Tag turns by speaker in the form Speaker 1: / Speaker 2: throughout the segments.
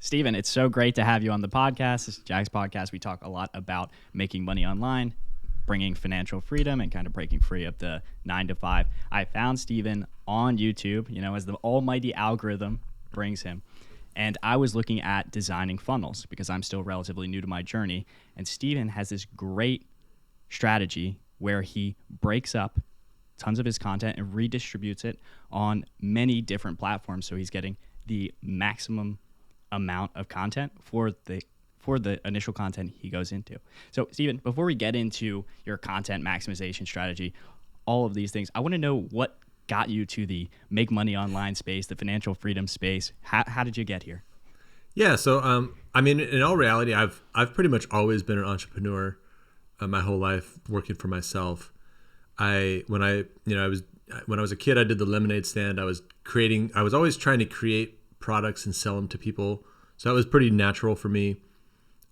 Speaker 1: Steven, it's so great to have you on the podcast. This is Jack's podcast. We talk a lot about making money online, bringing financial freedom, and kind of breaking free of the 9 to 5. I found Steven on YouTube, as the almighty algorithm brings him. And I was looking at designing funnels because I'm still relatively new to my journey. And Steven has this great strategy where he breaks up tons of his content and redistributes it on many different platforms. So he's getting the maximum amount of content for the initial content he goes into. So Steven, before we get into your content maximization strategy, all of these things, I want to know what got you to the make money online space, the financial freedom space. How did you get here?
Speaker 2: Yeah. So, in all reality, I've pretty much always been an entrepreneur my whole life, working for myself. When I was a kid, I did the lemonade stand. I was always trying to create products and sell them to people. So that was pretty natural for me.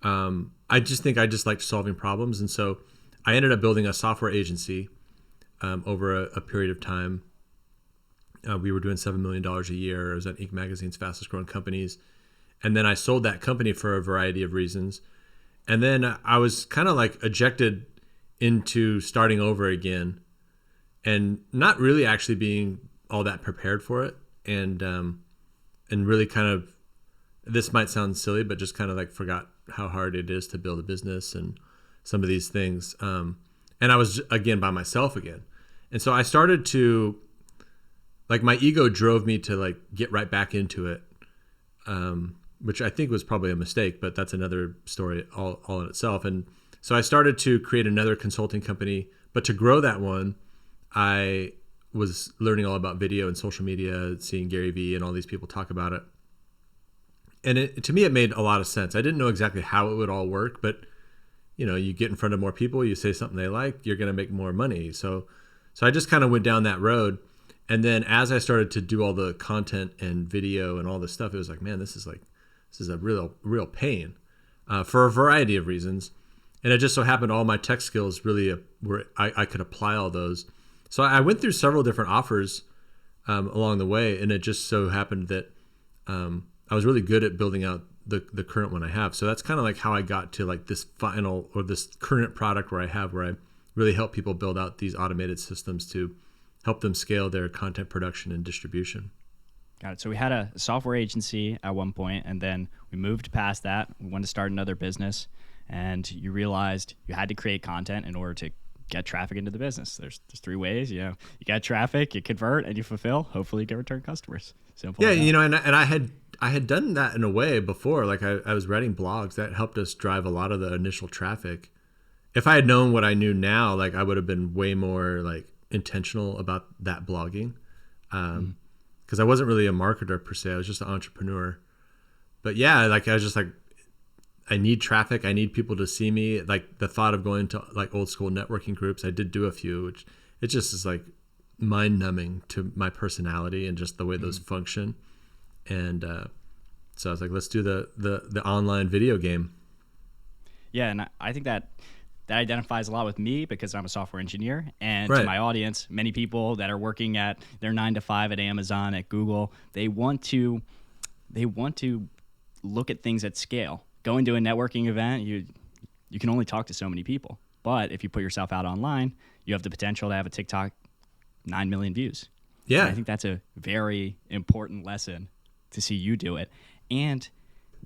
Speaker 2: I just liked solving problems. And so I ended up building a software agency over a period of time. We were doing $7 million a year. I was at Inc. Magazine's fastest growing companies. And then I sold that company for a variety of reasons. And then I was kind of like ejected into starting over again and not really actually being all that prepared for it. And really kind of, this might sound silly, but just kind of like forgot how hard it is to build a business and some of these things. And I was, again, by myself again. And so I started to, like, my ego drove me to like get right back into it, which I think was probably a mistake, but that's another story all in itself. And so I started to create another consulting company, but to grow that one, I was learning all about video and social media, seeing Gary Vee and all these people talk about it. And to me, it made a lot of sense. I didn't know exactly how it would all work, but you get in front of more people, you say something they like, you're going to make more money. So I just kind of went down that road. And then as I started to do all the content and video and all this stuff, it was like, man, this is a real pain for a variety of reasons. And it just so happened all my tech skills really were, I could apply all those. So I went through several different offers along the way. And it just so happened that I was really good at building out the current one I have. So that's kind of like how I got to like this final or this current product where I really help people build out these automated systems to help them scale their content production and distribution.
Speaker 1: Got it. So we had a software agency at one point, and then we moved past that. We wanted to start another business, and you realized you had to create content in order to get traffic into the business. There's 3 ways. You get traffic, you convert, and you fulfill. Hopefully, you get return customers. Simple.
Speaker 2: Yeah, and I had done that in a way before. Like I was writing blogs that helped us drive a lot of the initial traffic. If I had known what I knew now, like I would have been way more like intentional about that blogging. Because I wasn't really a marketer per se. I was just an entrepreneur. But yeah, like I was just like, I need traffic. I need people to see me. Like the thought of going to like old school networking groups, I did do a few, which it just is like mind numbing to my personality and just the way those function. And so I was like, let's do the online video game.
Speaker 1: Yeah, and I think that identifies a lot with me because I'm a software engineer, and
Speaker 2: right.
Speaker 1: To my audience, many people that are working at their 9 to 5 at Amazon, at Google, they want to look at things at scale. Going to a networking event, you can only talk to so many people. But if you put yourself out online, you have the potential to have a TikTok 9 million views.
Speaker 2: Yeah.
Speaker 1: And I think that's a very important lesson to see you do it. And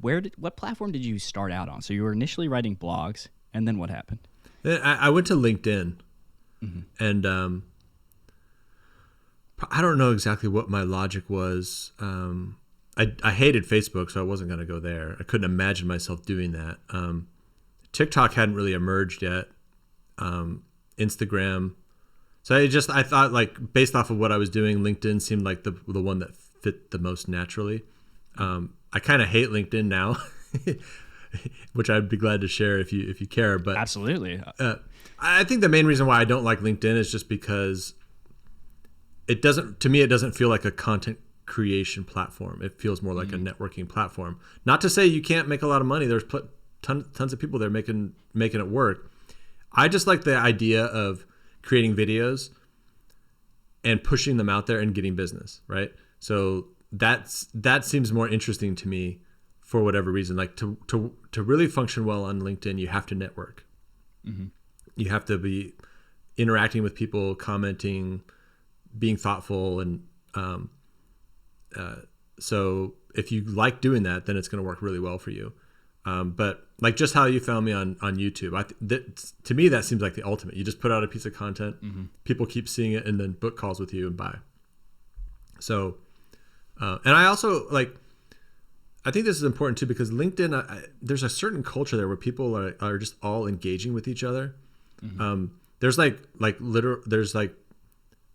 Speaker 1: what platform did you start out on? So you were initially writing blogs, and then what happened?
Speaker 2: I went to LinkedIn, and I don't know exactly what my logic was. I hated Facebook, so I wasn't going to go there. I couldn't imagine myself doing that. TikTok hadn't really emerged yet. Instagram. So I thought, like, based off of what I was doing, LinkedIn seemed like the one that fit the most naturally. I kind of hate LinkedIn now, which I'd be glad to share if you care. But
Speaker 1: absolutely,
Speaker 2: I think the main reason why I don't like LinkedIn is just because it doesn't feel like a content creation platform. It feels more like a networking platform. Not to say you can't make a lot of money. There's tons of people there making it work. I just like the idea of creating videos and pushing them out there and getting business, right? So that seems more interesting to me for whatever reason. Like to really function well on LinkedIn, you have to network.
Speaker 1: Mm-hmm.
Speaker 2: You have to be interacting with people, commenting, being thoughtful. And so if you like doing that, then it's going to work really well for you. But like just how you found me on YouTube, to me, that seems like the ultimate. You just put out a piece of content, people keep seeing it, and then book calls with you and buy. So, and I also I think this is important too, because LinkedIn, there's a certain culture there where people are just all engaging with each other. There's there's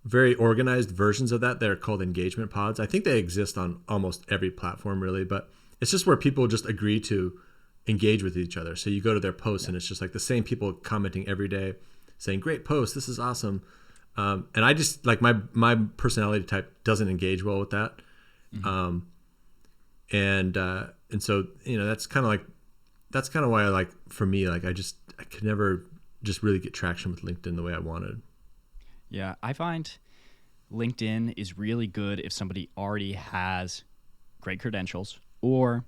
Speaker 2: very organized versions of that. They're called engagement pods. I think they exist on almost every platform really, but it's just where people just agree to engage with each other. So you go to their posts and it's just like the same people commenting every day saying, great post, this is awesome. And I just my personality type doesn't engage well with that. And so, that's kind of why for me, I could never just really get traction with LinkedIn the way I wanted.
Speaker 1: Yeah. I find LinkedIn is really good if somebody already has great credentials or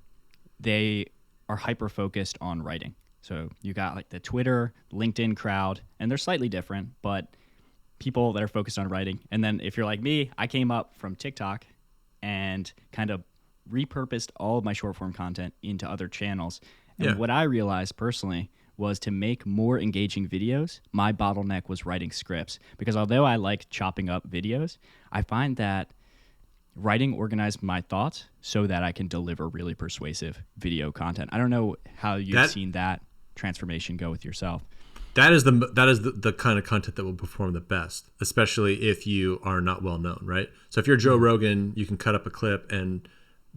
Speaker 1: they are hyper focused on writing. So you got the Twitter, LinkedIn crowd, and they're slightly different, but people that are focused on writing. And then if you're like me, I came up from TikTok and kind of repurposed all of my short form content into other channels. And what I realized personally was to make more engaging videos, my bottleneck was writing scripts. Because although I like chopping up videos, I find that writing organized my thoughts so that I can deliver really persuasive video content. I don't know how you've seen that transformation go with yourself.
Speaker 2: That is the kind of content that will perform the best, especially if you are not well known, right? So if you're Joe Rogan, you can cut up a clip, and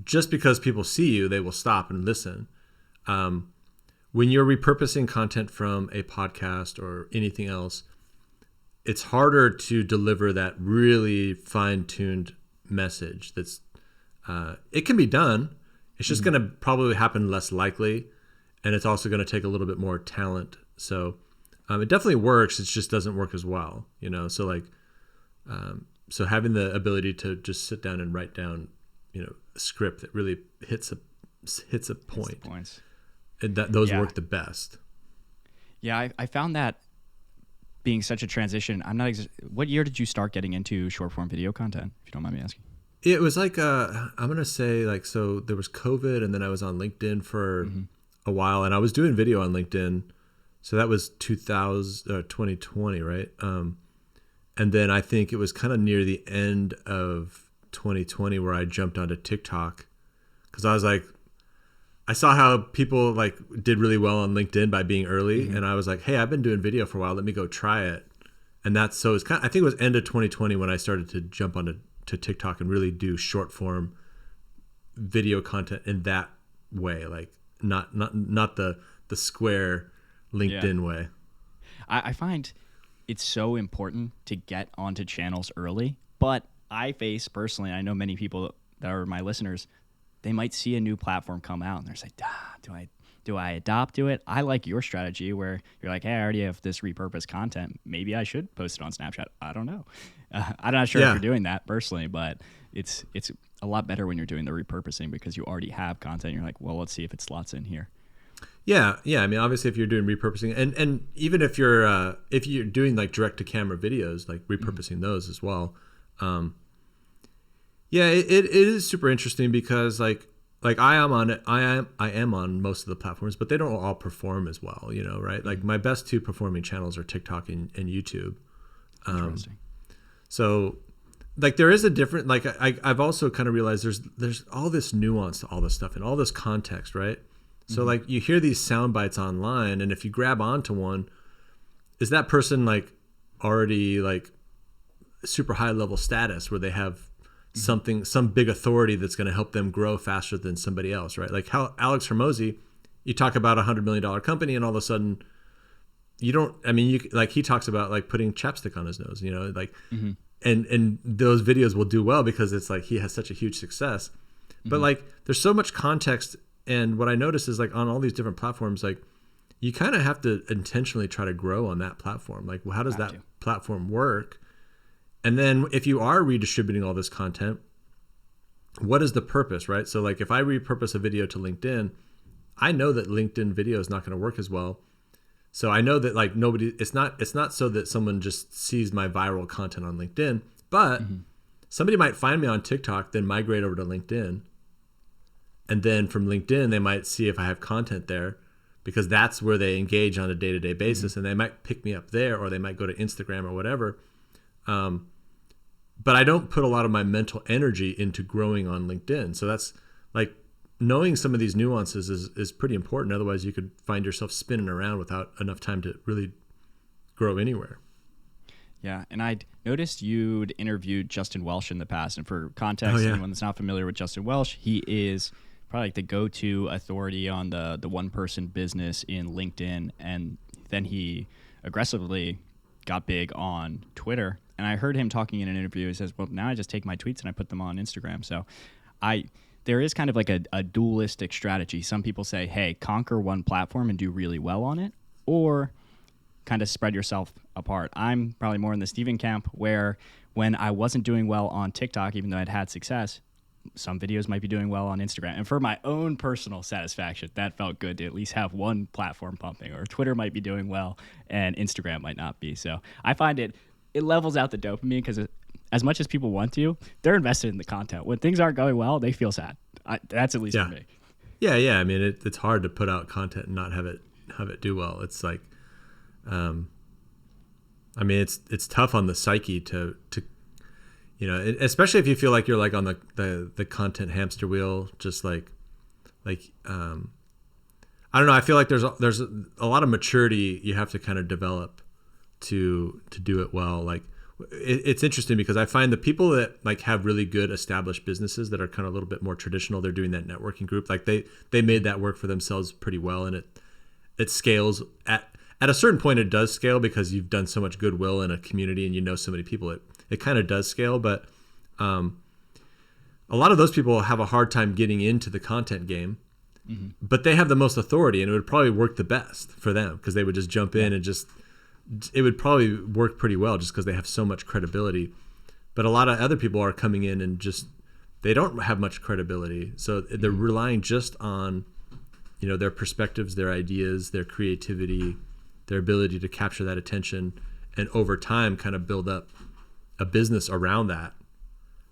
Speaker 2: just because people see you, they will stop and listen. When you're repurposing content from a podcast or anything else, it's harder to deliver that really fine-tuned message. It can be done. It's just going to probably happen less likely, and it's also going to take a little bit more talent. So it definitely works. It just doesn't work as well, So so having the ability to just sit down and write down, a script that really hits a point, and those work the best.
Speaker 1: Yeah, I found that being such a transition. What year did you start getting into short form video content, if you don't mind me asking?
Speaker 2: It was I'm gonna say so there was COVID, and then I was on LinkedIn for a while, and I was doing video on LinkedIn. So that was 2020, right? And then I think it was kind of near the end of 2020 where I jumped onto TikTok, because I was I saw how people did really well on LinkedIn by being early, and I was like, hey, I've been doing video for a while, let me go try it. And I think it was end of 2020 when I started to jump onto TikTok and really do short form video content in that way, not the square LinkedIn way.
Speaker 1: I find it's so important to get onto channels early, but I face personally, I know many people that are my listeners, they might see a new platform come out and they're like, do I adopt to it? I like your strategy where you're like, hey, I already have this repurposed content. Maybe I should post it on Snapchat. I don't know. I'm not sure if you're doing that personally, but it's a lot better when you're doing the repurposing because you already have content. You're like, well, let's see if it slots in here.
Speaker 2: Yeah. I mean, obviously, if you're doing repurposing, and even if you're doing direct to camera videos, repurposing those as well. It is super interesting because I am on it. I am on most of the platforms, but they don't all perform as well, right? My best two performing channels are TikTok and YouTube.
Speaker 1: Interesting.
Speaker 2: So there is a different, I've also kind of realized there's all this nuance to all this stuff and all this context, right? So you hear these sound bites online, and if you grab onto one, is that person already super high level status where they have some big authority that's going to help them grow faster than somebody else, right? Like how Alex Hormozy, you talk about $100 million company, and all of a sudden he talks about putting chapstick on his nose, and those videos will do well because it's he has such a huge success. But there's so much context, and what I notice is on all these different platforms, you kind of have to intentionally try to grow on that platform. How does that platform work? And then if you are redistributing all this content, what is the purpose, right? So like if I repurpose a video to LinkedIn, I know that LinkedIn video is not going to work as well. So I know that like it's not so that someone just sees my viral content on LinkedIn, but somebody might find me on TikTok, then migrate over to LinkedIn. And then from LinkedIn, they might see if I have content there, because that's where they engage on a day-to-day basis. And they might pick me up there, or they might go to Instagram or whatever. But I don't put a lot of my mental energy into growing on LinkedIn. So that's like, knowing some of these nuances is pretty important. Otherwise you could find yourself spinning around without enough time to really grow anywhere.
Speaker 1: Yeah, and I'd noticed you'd interviewed Justin Welsh in the past. And for context, anyone that's not familiar with Justin Welsh, he is probably like the go-to authority on the one-person business in LinkedIn. And then he aggressively got big on Twitter. And I heard him talking in an interview. He says, well, now I just take my tweets and I put them on Instagram. So there is kind of like a dualistic strategy. Some people say, hey, conquer one platform and do really well on it, or kind of spread yourself apart. I'm probably more in the Steven camp, where when I wasn't doing well on TikTok, even though I'd had success, some videos might be doing well on Instagram. And for my own personal satisfaction, that felt good to at least have one platform pumping. Or Twitter might be doing well and Instagram might not be. So I find it levels out the dopamine, because as much as people want to, they're invested in the content. When things aren't going well, they feel sad. That's at least for me.
Speaker 2: Yeah. I mean, it's hard to put out content and not have it do well. It's like, I mean, it's tough on the psyche to especially if you feel like you're like on the content hamster wheel, just like I don't know. I feel like there's a lot of maturity you have to kind of develop to do it well. Like it's interesting because I find the people that like have really good established businesses that are kind of a little bit more traditional, they're doing that networking group. Like they made that work for themselves pretty well, and it scales at a certain point. It does scale because you've done so much goodwill in a community and you know so many people. It kind of does scale, but a lot of those people have a hard time getting into the content game. Mm-hmm. But they have the most authority, and it would probably work the best for them because they would just jump in and it would probably work pretty well just because they have so much credibility. But a lot of other people are coming in and just, they don't have much credibility. So they're relying just on, their perspectives, their ideas, their creativity, their ability to capture that attention, and over time kind of build up a business around that,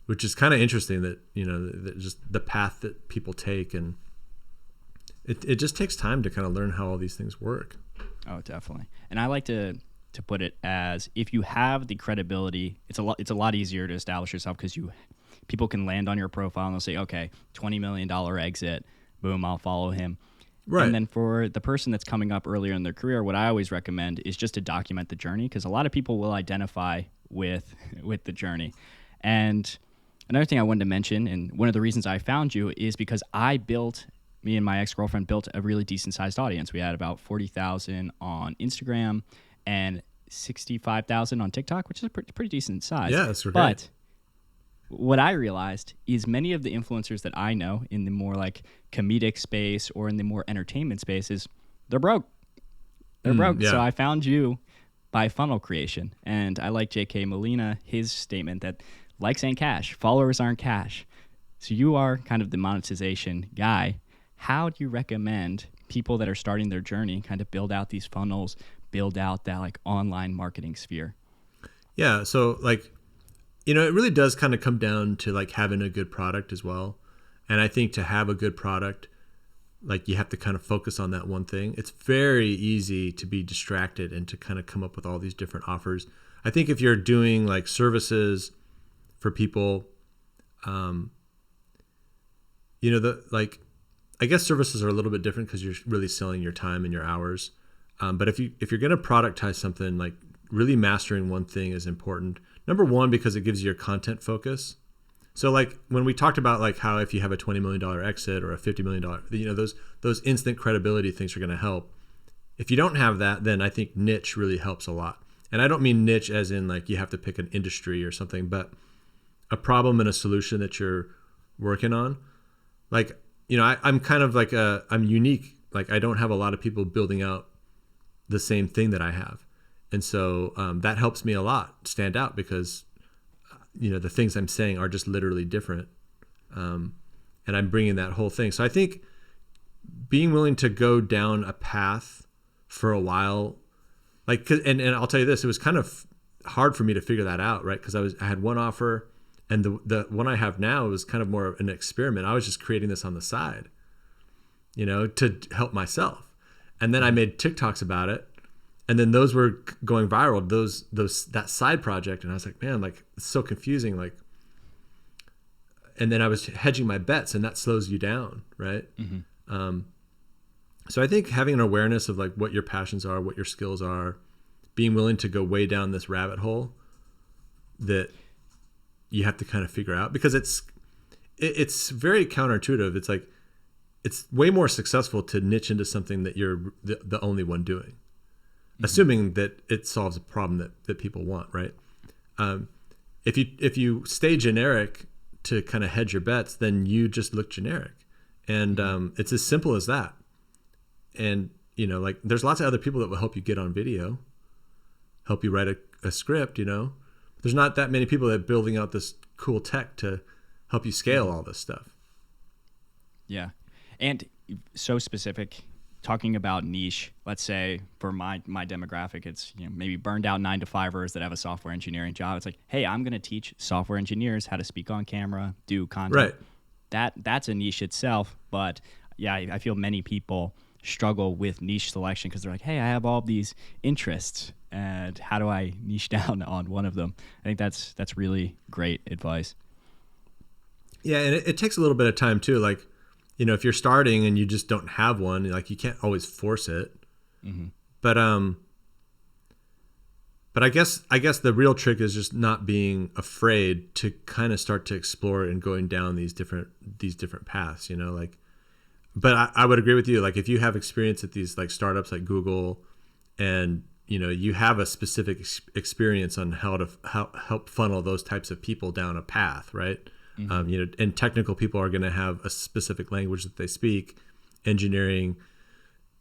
Speaker 2: which is kind of interesting that, that just the path that people take. And it just takes time to kind of learn how all these things work.
Speaker 1: Oh, definitely. And I like to put it as, if you have the credibility, it's a lot easier to establish yourself, because people can land on your profile and they'll say, okay, $20 million exit, boom, I'll follow him. Right. And then for the person that's coming up earlier in their career, what I always recommend is just to document the journey, because a lot of people will identify with the journey. And another thing I wanted to mention, and one of the reasons I found you, is because me and my ex-girlfriend built a really decent sized audience. We had about 40,000 on Instagram and 65,000 on TikTok, which is a pretty decent size.
Speaker 2: Yeah, that's great.
Speaker 1: But what I realized is many of the influencers that I know in the more like comedic space or in the more entertainment spaces, they're broke. They're broke. Yeah. So I found you by funnel creation. And I like JK Molina, his statement that likes ain't cash, followers aren't cash. So you are kind of the monetization guy. How do you recommend people that are starting their journey kind of build out these funnels, build out that like online marketing sphere?
Speaker 2: Yeah. So like, it really does kind of come down to like having a good product as well. And I think to have a good product, like you have to kind of focus on that one thing. It's very easy to be distracted and to kind of come up with all these different offers. I think if you're doing like services for people, I guess services are a little bit different because you're really selling your time and your hours. But if you're going to productize something, like really mastering one thing is important. Number one, because it gives you your content focus. So like when we talked about like how if you have a $20 million exit or a $50 million, those instant credibility things are going to help. If you don't have that, then I think niche really helps a lot. And I don't mean niche as in like you have to pick an industry or something, but a problem and a solution that you're working on. Like, I'm kind of like I'm unique. Like I don't have a lot of people building out the same thing that I have. And so that helps me a lot stand out because, the things I'm saying are just literally different. and I'm bringing that whole thing. So I think being willing to go down a path for a while, like, and I'll tell you this, it was kind of hard for me to figure that out, right? Because I had one offer, and the one I have now is kind of more of an experiment. I was just creating this on the side, to help myself. And then I made TikToks about it, and then those were going viral, that side project. And I was like, man, like, it's so confusing. Like, and then I was hedging my bets, and that slows you down, right? Mm-hmm. So I think having an awareness of like what your passions are, what your skills are, being willing to go way down this rabbit hole that you have to kind of figure out, because it's very counterintuitive. It's like, it's way more successful to niche into something that you're the only one doing, mm-hmm. assuming that it solves a problem that people want, right? If you stay generic to kind of hedge your bets, then you just look generic. And it's as simple as that. And, like, there's lots of other people that will help you get on video, help you write a script, There's not that many people that are building out this cool tech to help you scale all this stuff.
Speaker 1: Yeah. And so specific, talking about niche, let's say for my demographic, it's maybe burned out 9-to-5ers that have a software engineering job. It's like, hey, I'm going to teach software engineers how to speak on camera, do content. Right. That's a niche itself. But yeah, I feel many people struggle with niche selection because they're like, hey, I have all these interests, and how do I niche down on one of them? I think that's really great advice.
Speaker 2: Yeah, and it takes a little bit of time too. Like, if you're starting and you just don't have one, like, you can't always force it. Mm-hmm. But I guess the real trick is just not being afraid to kind of start to explore and going down these different paths, like. But I would agree with you. Like, if you have experience at these like startups like Google, and you have a specific experience on how to help funnel those types of people down a path, right? Mm-hmm. And technical people are going to have a specific language that they speak, engineering,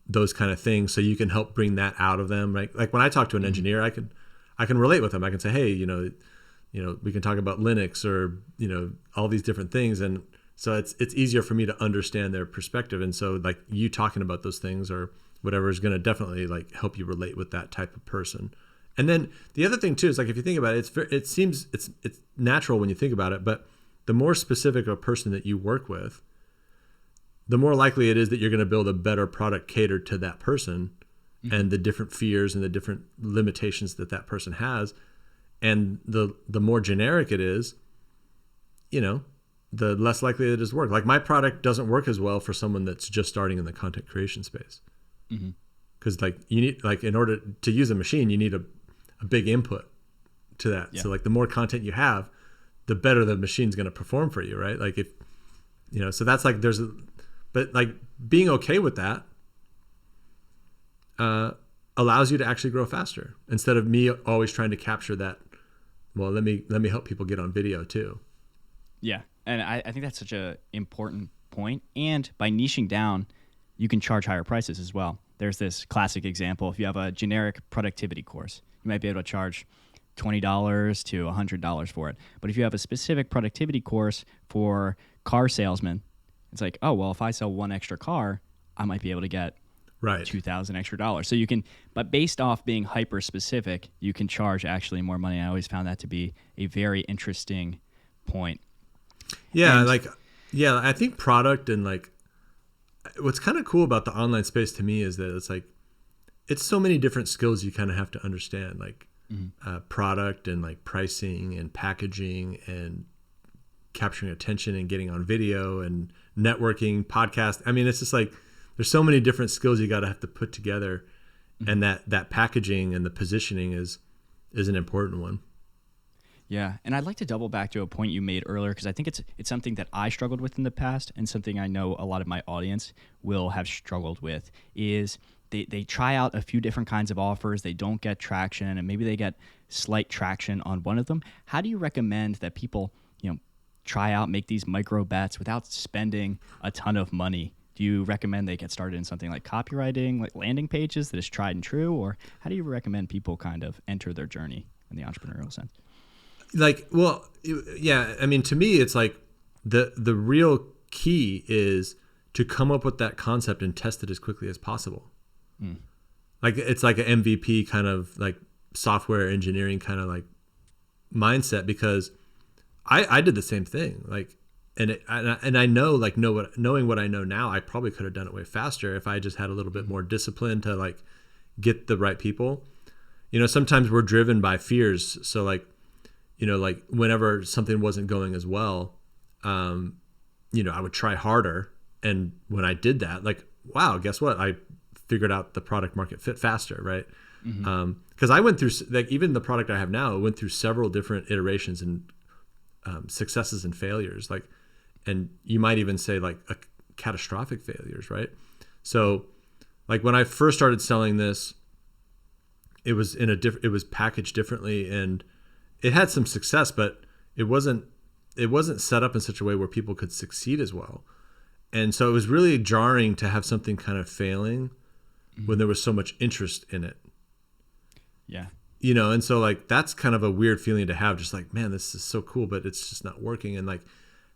Speaker 2: those kind of things. So you can help bring that out of them, right? Like when I talk to an mm-hmm. engineer, I can relate with them. I can say, hey, we can talk about Linux or all these different things, and so it's easier for me to understand their perspective. And so like you talking about those things or whatever is going to definitely like help you relate with that type of person. And then the other thing too is, like, if you think about it, it seems it's natural when you think about it, but the more specific a person that you work with, the more likely it is that you're going to build a better product catered to that person mm-hmm. and the different fears and the different limitations that person has. And the more generic it is, the less likely it is to work. Like, my product doesn't work as well for someone that's just starting in the content creation space. Because mm-hmm. like you need, like, in order to use a machine, you need a big input to that. Yeah. So like the more content you have, the better the machine's going to perform for you, right? Like, if so that's like but like being okay with that allows you to actually grow faster, instead of me always trying to capture that. Well, let me help people get on video too.
Speaker 1: Yeah. And I think that's such an important point. And by niching down, you can charge higher prices as well. There's this classic example. If you have a generic productivity course, you might be able to charge $20 to $100 for it. But if you have a specific productivity course for car salesmen, it's like, oh, well, if I sell one extra car, I might be able to get $2,000 extra dollars. So you can, but based off being hyper specific, you can charge actually more money. I always found that to be a very interesting point.
Speaker 2: Yeah, I think product and like what's kind of cool about the online space to me is that it's like it's so many different skills you kind of have to understand, like mm-hmm. Product and like pricing and packaging and capturing attention and getting on video and networking, podcast. I mean, it's just like there's so many different skills you got to have to put together, mm-hmm. and that packaging and the positioning is an important one.
Speaker 1: Yeah, and I'd like to double back to a point you made earlier, because I think it's something that I struggled with in the past, and something I know a lot of my audience will have struggled with, is they try out a few different kinds of offers, they don't get traction, and maybe they get slight traction on one of them. How do you recommend that people, try out, make these micro bets without spending a ton of money? Do you recommend they get started in something like copywriting, like landing pages that is tried and true, or how do you recommend people kind of enter their journey in the entrepreneurial sense?
Speaker 2: Like, well, yeah, I mean, to me, it's like the real key is to come up with that concept and test it as quickly as possible. Like it's like an MVP kind of like software engineering kind of like mindset, because I did the same thing. Like, and I know, like, knowing what I know now, I probably could have done it way faster if I just had a little bit more discipline to like get the right people. You know, sometimes we're driven by fears. So like, you know, like whenever something wasn't going as well, you know, I would try harder. And when I did that, like, wow, guess what? I figured out the product market fit faster, right? Because I went through, like, even the product I have now went through several different iterations and successes and failures, like, and you might even say like catastrophic failures, right? So like when I first started selling this, it was it was packaged differently, and it had some success, but it wasn't set up in such a way where people could succeed as well. And so it was really jarring to have something kind of failing when there was so much interest in it.
Speaker 1: Yeah.
Speaker 2: You know, and so like that's kind of a weird feeling to have, just like, man, this is so cool, but it's just not working. And like,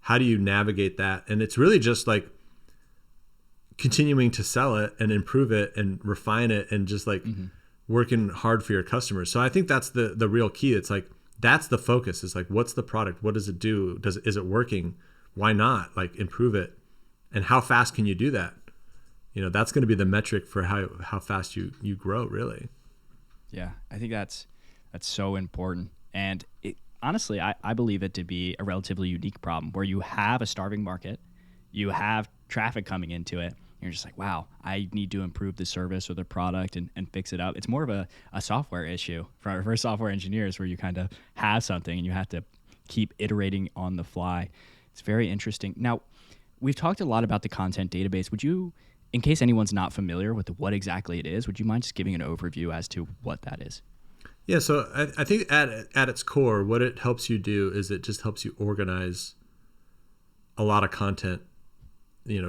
Speaker 2: how do you navigate that? And it's really just like continuing to sell it and improve it and refine it and just like working hard for your customers. So I think that's the real key. It's like, that's the focus. It's like, what's the product? What does it do? Is it working? Why not? Like, improve it. And how fast can you do that? You know, that's going to be the metric for how fast you grow, really.
Speaker 1: Yeah, I think that's so important. And honestly, I believe it to be a relatively unique problem where you have a starving market, you have traffic coming into it, and you're just like, wow, I need to improve the service or the product and fix it up. It's more of a software issue for software engineers, where you kind of have something and you have to keep iterating on the fly. It's very interesting. Now, we've talked a lot about the content database. Would you, in case anyone's not familiar with what exactly it is, would you mind just giving an overview as to what that is?
Speaker 2: Yeah, so I think at its core, what it helps you do is it just helps you organize a lot of content, you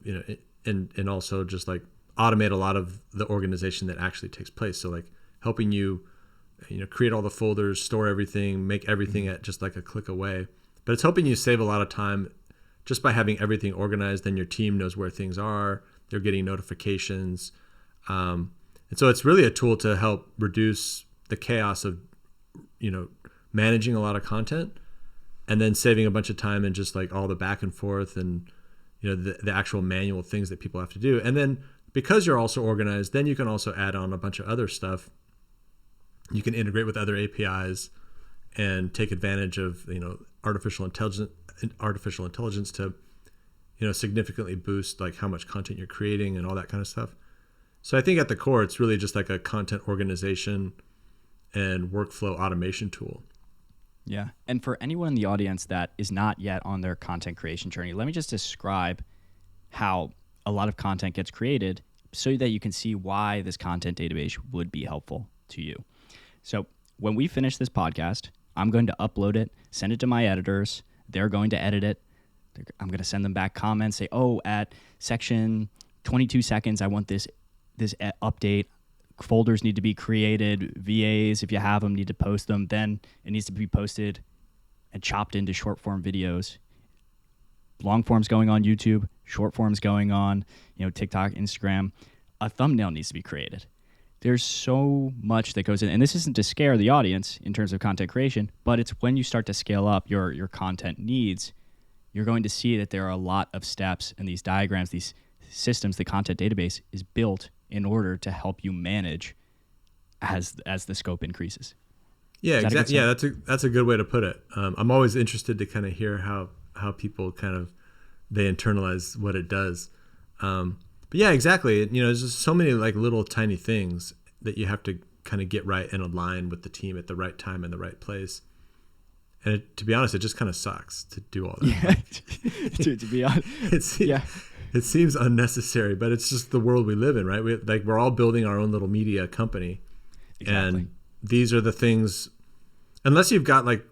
Speaker 2: know, and also just like automate a lot of the organization that actually takes place. So like helping you, you know, create all the folders, store everything, make everything at just like a click away. But it's helping you save a lot of time just by having everything organized. Then your team knows where things are. They're getting notifications. And so it's really a tool to help reduce the chaos of, you know, managing a lot of content and then saving a bunch of time and just like all the back and forth and, you know, the actual manual things that people have to do. And then because you're also organized, then you can also add on a bunch of other stuff. You can integrate with other APIs and take advantage of, you know, artificial intelligence to, you know, significantly boost like how much content you're creating and all that kind of stuff. So I think at the core, it's really just like a content organization and workflow automation tool.
Speaker 1: Yeah. And for anyone in the audience that is not yet on their content creation journey, let me just describe how a lot of content gets created so that you can see why this content database would be helpful to you. So when we finish this podcast, I'm going to upload it, send it to my editors. They're going to edit it. I'm going to send them back comments, say, oh, at section 22 seconds, I want this update. Folders need to be created. VAs, if you have them, need to post them. Then it needs to be posted and chopped into short form videos. Long form's going on YouTube, short form's going on, you know, TikTok, Instagram. A thumbnail needs to be created. There's so much that goes in, and this isn't to scare the audience in terms of content creation, but it's when you start to scale up your content needs, you're going to see that there are a lot of steps and these diagrams, these systems. The content database is built in order to help you manage as the scope increases.
Speaker 2: Yeah, exactly. Yeah, that's a good way to put it. I'm always interested to kind of hear how people kind of they internalize what it does. But yeah, exactly. You know, there's just so many like little tiny things that you have to kind of get right and align with the team at the right time in the right place. And to be honest, it just kind of sucks to do all that.
Speaker 1: Yeah. to be honest,
Speaker 2: it seems unnecessary, but it's just the world we live in, right? We're all building our own little media company. Exactly. And these are the things, unless you've got like,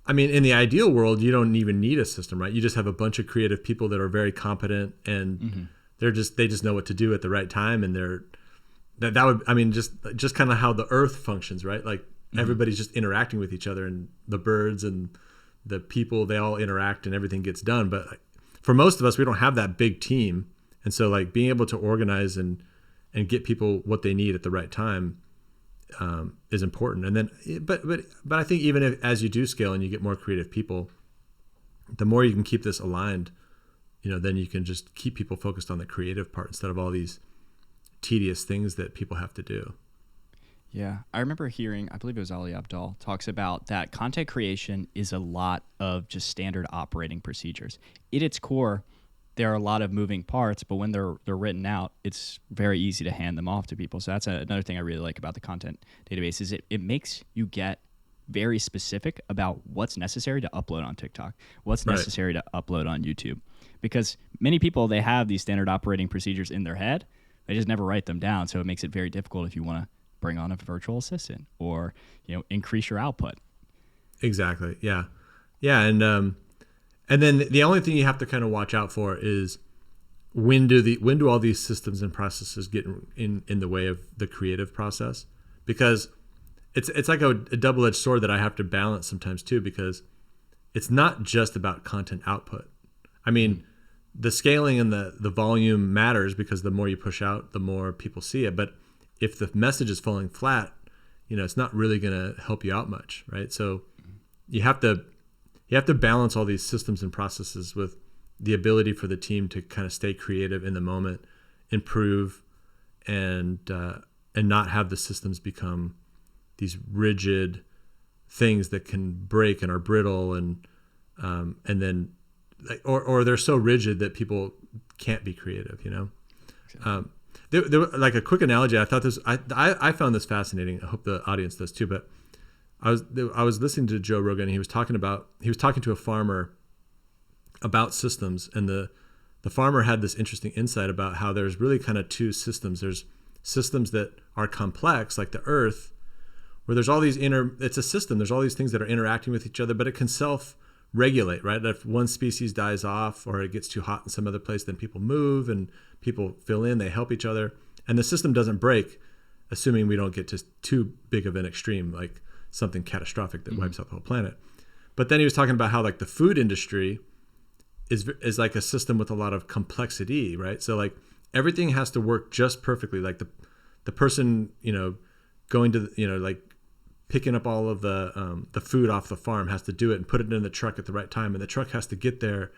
Speaker 2: I mean, in the ideal world, you don't even need a system, right? You just have a bunch of creative people that are very competent and they just know what to do at the right time. And that would, I mean, just kind of how the earth functions, right? Like everybody's just interacting with each other, and the birds and the people, they all interact and everything gets done. But for most of us, we don't have that big team. And so like being able to organize and get people what they need at the right time is important. And then, but I think even if, as you do scale and you get more creative people, the more you can keep this aligned, then you can just keep people focused on the creative part instead of all these tedious things that people have to do.
Speaker 1: Yeah. I remember hearing, I believe it was Ali Abdal, talks about that content creation is a lot of just standard operating procedures. At its core, there are a lot of moving parts, but when they're written out, it's very easy to hand them off to people. So that's another thing I really like about the content database is it makes you get very specific about what's necessary to upload on TikTok, what's necessary to upload on YouTube. Because many people, they have these standard operating procedures in their head. They just never write them down. So it makes it very difficult if you want to bring on a virtual assistant or, increase your output.
Speaker 2: Exactly. Yeah. Yeah. And then the only thing you have to kind of watch out for is when do all these systems and processes get in the way of the creative process? Because it's like a double-edged sword that I have to balance sometimes too, because it's not just about content output. I mean, the scaling and the volume matters because the more you push out, the more people see it. But if the message is falling flat, it's not really going to help you out much, right? So you have to balance all these systems and processes with the ability for the team to kind of stay creative in the moment, improve, and not have the systems become these rigid things that can break and are brittle and then or they're so rigid that people can't be creative. Exactly. There, like a quick analogy. I thought I found this fascinating. I hope the audience does too. But I was listening to Joe Rogan. And he was talking to a farmer about systems, and the farmer had this interesting insight about how there's really kind of two systems. There's systems that are complex, like the Earth, where there's all these it's a system. There's all these things that are interacting with each other, but it can self-regulate, right? If one species dies off or it gets too hot in some other place, then people move and people fill in, they help each other. And the system doesn't break, assuming we don't get to too big of an extreme, like something catastrophic that wipes out the whole planet. But then he was talking about how like the food industry is like a system with a lot of complexity, right? So like everything has to work just perfectly. Like the person, going to, like picking up all of the food off the farm has to do it and put it in the truck at the right time. And the truck has to get there.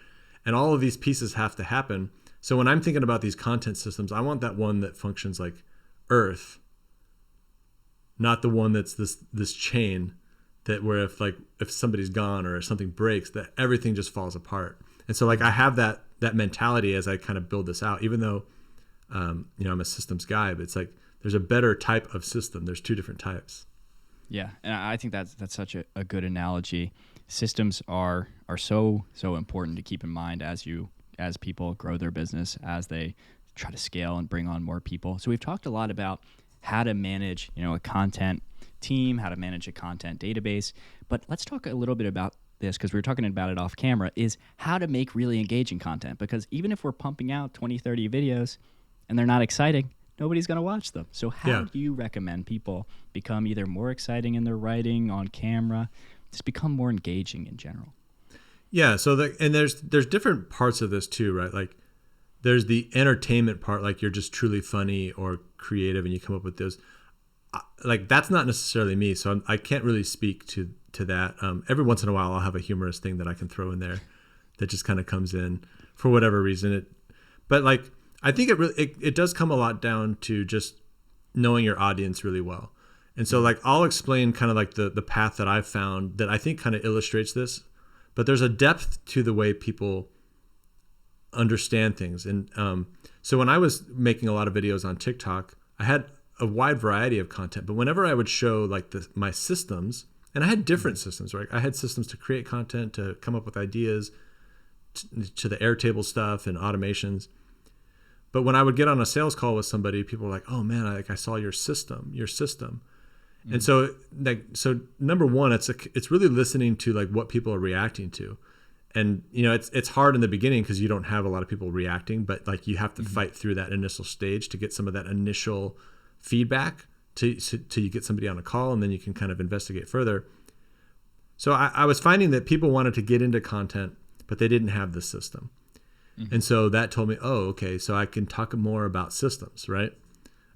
Speaker 2: And all of these pieces have to happen. So when I'm thinking about these content systems, I want that one that functions like Earth, not the one that's this chain that where if somebody's gone or if something breaks, that everything just falls apart. And so like I have that mentality as I kind of build this out, even though I'm a systems guy, but it's like there's a better type of system. There's two different types.
Speaker 1: Yeah, and I think that's such a good analogy. Systems are so important to keep in mind as people grow their business, as they try to scale and bring on more people. So we've talked a lot about how to manage, a content team, how to manage a content database, but let's talk a little bit about this, because we were talking about it off camera, is how to make really engaging content. Because even if we're pumping out 20, 30 videos and they're not exciting, nobody's going to watch them. So how do you recommend people become either more exciting in their writing, on camera, just become more engaging in general?
Speaker 2: Yeah. So there's different parts of this too, right? Like there's the entertainment part, like you're just truly funny or creative and you come up with those. Like that's not necessarily me. So I can't really speak to that. Every once in a while I'll have a humorous thing that I can throw in there that just kind of comes in for whatever reason. But like, I think it does come a lot down to just knowing your audience really well. And so like I'll explain kind of like the path that I've found that I think kind of illustrates this, but there's a depth to the way people understand things. And so when I was making a lot of videos on TikTok, I had a wide variety of content, but whenever I would show like my systems, and I had different systems, right? I had systems to create content, to come up with ideas, to the Airtable stuff and automations. But when I would get on a sales call with somebody, people were like, "Oh man, I saw your system." Mm-hmm. And so number one, it's really listening to like what people are reacting to. And it's hard in the beginning because you don't have a lot of people reacting, but like you have to fight through that initial stage to get some of that initial feedback till you get somebody on a call, and then you can kind of investigate further. So I was finding that people wanted to get into content, but they didn't have the system. Mm-hmm. And so that told me, oh, okay, so I can talk more about systems, right?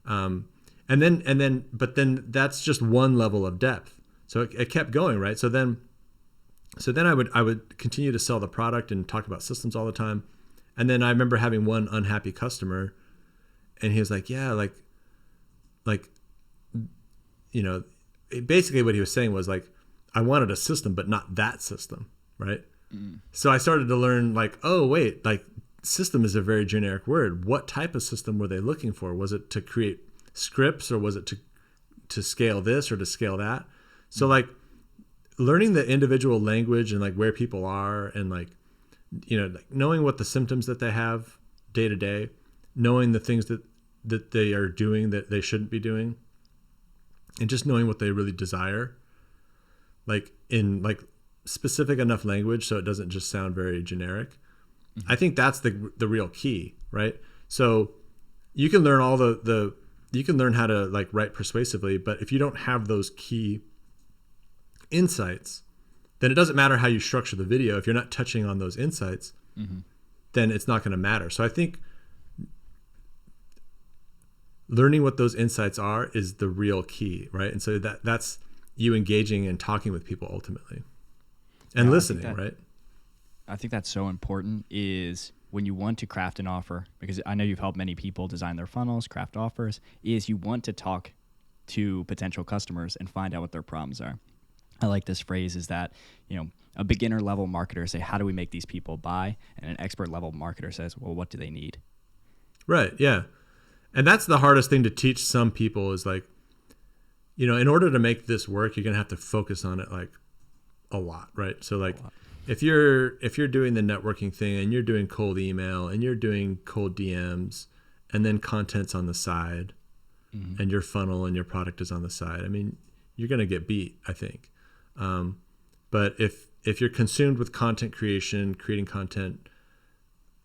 Speaker 2: But then that's just one level of depth. So it kept going, right? So then I would continue to sell the product and talk about systems all the time. And then I remember having one unhappy customer, and he was like, yeah, basically what he was saying was like, I wanted a system, but not that system, right? Mm. So I started to learn like, oh, wait, like system is a very generic word. What type of system were they looking for? Was it to create scripts, or was it to scale this or to scale that? So like learning the individual language and like where people are, and like, like knowing what the symptoms that they have day to day, knowing the things that they are doing that they shouldn't be doing, and just knowing what they really desire, like in like specific enough language so it doesn't just sound very generic. Mm-hmm. I think that's the real key, right? So you can learn all you can learn how to like write persuasively, but if you don't have those key insights, then it doesn't matter how you structure the video. If you're not touching on those insights, mm-hmm. then it's not going to matter. So I think learning what those insights are is the real key, right? And so that's you engaging and talking with people ultimately, and listening, right?
Speaker 1: I think that's so important, is when you want to craft an offer, because I know you've helped many people design their funnels, craft offers, is you want to talk to potential customers and find out what their problems are. I like this phrase, is that, a beginner level marketer say, how do we make these people buy? And an expert level marketer says, well, what do they need?
Speaker 2: Right. Yeah. And that's the hardest thing to teach some people, is like, in order to make this work, you're going to have to focus on it like a lot. Right. So like if you're doing the networking thing and you're doing cold email and you're doing cold DMs and then content's on the side, mm-hmm. and your funnel and your product is on the side, I mean, you're going to get beat, I think. But if you're consumed with content creation, creating content,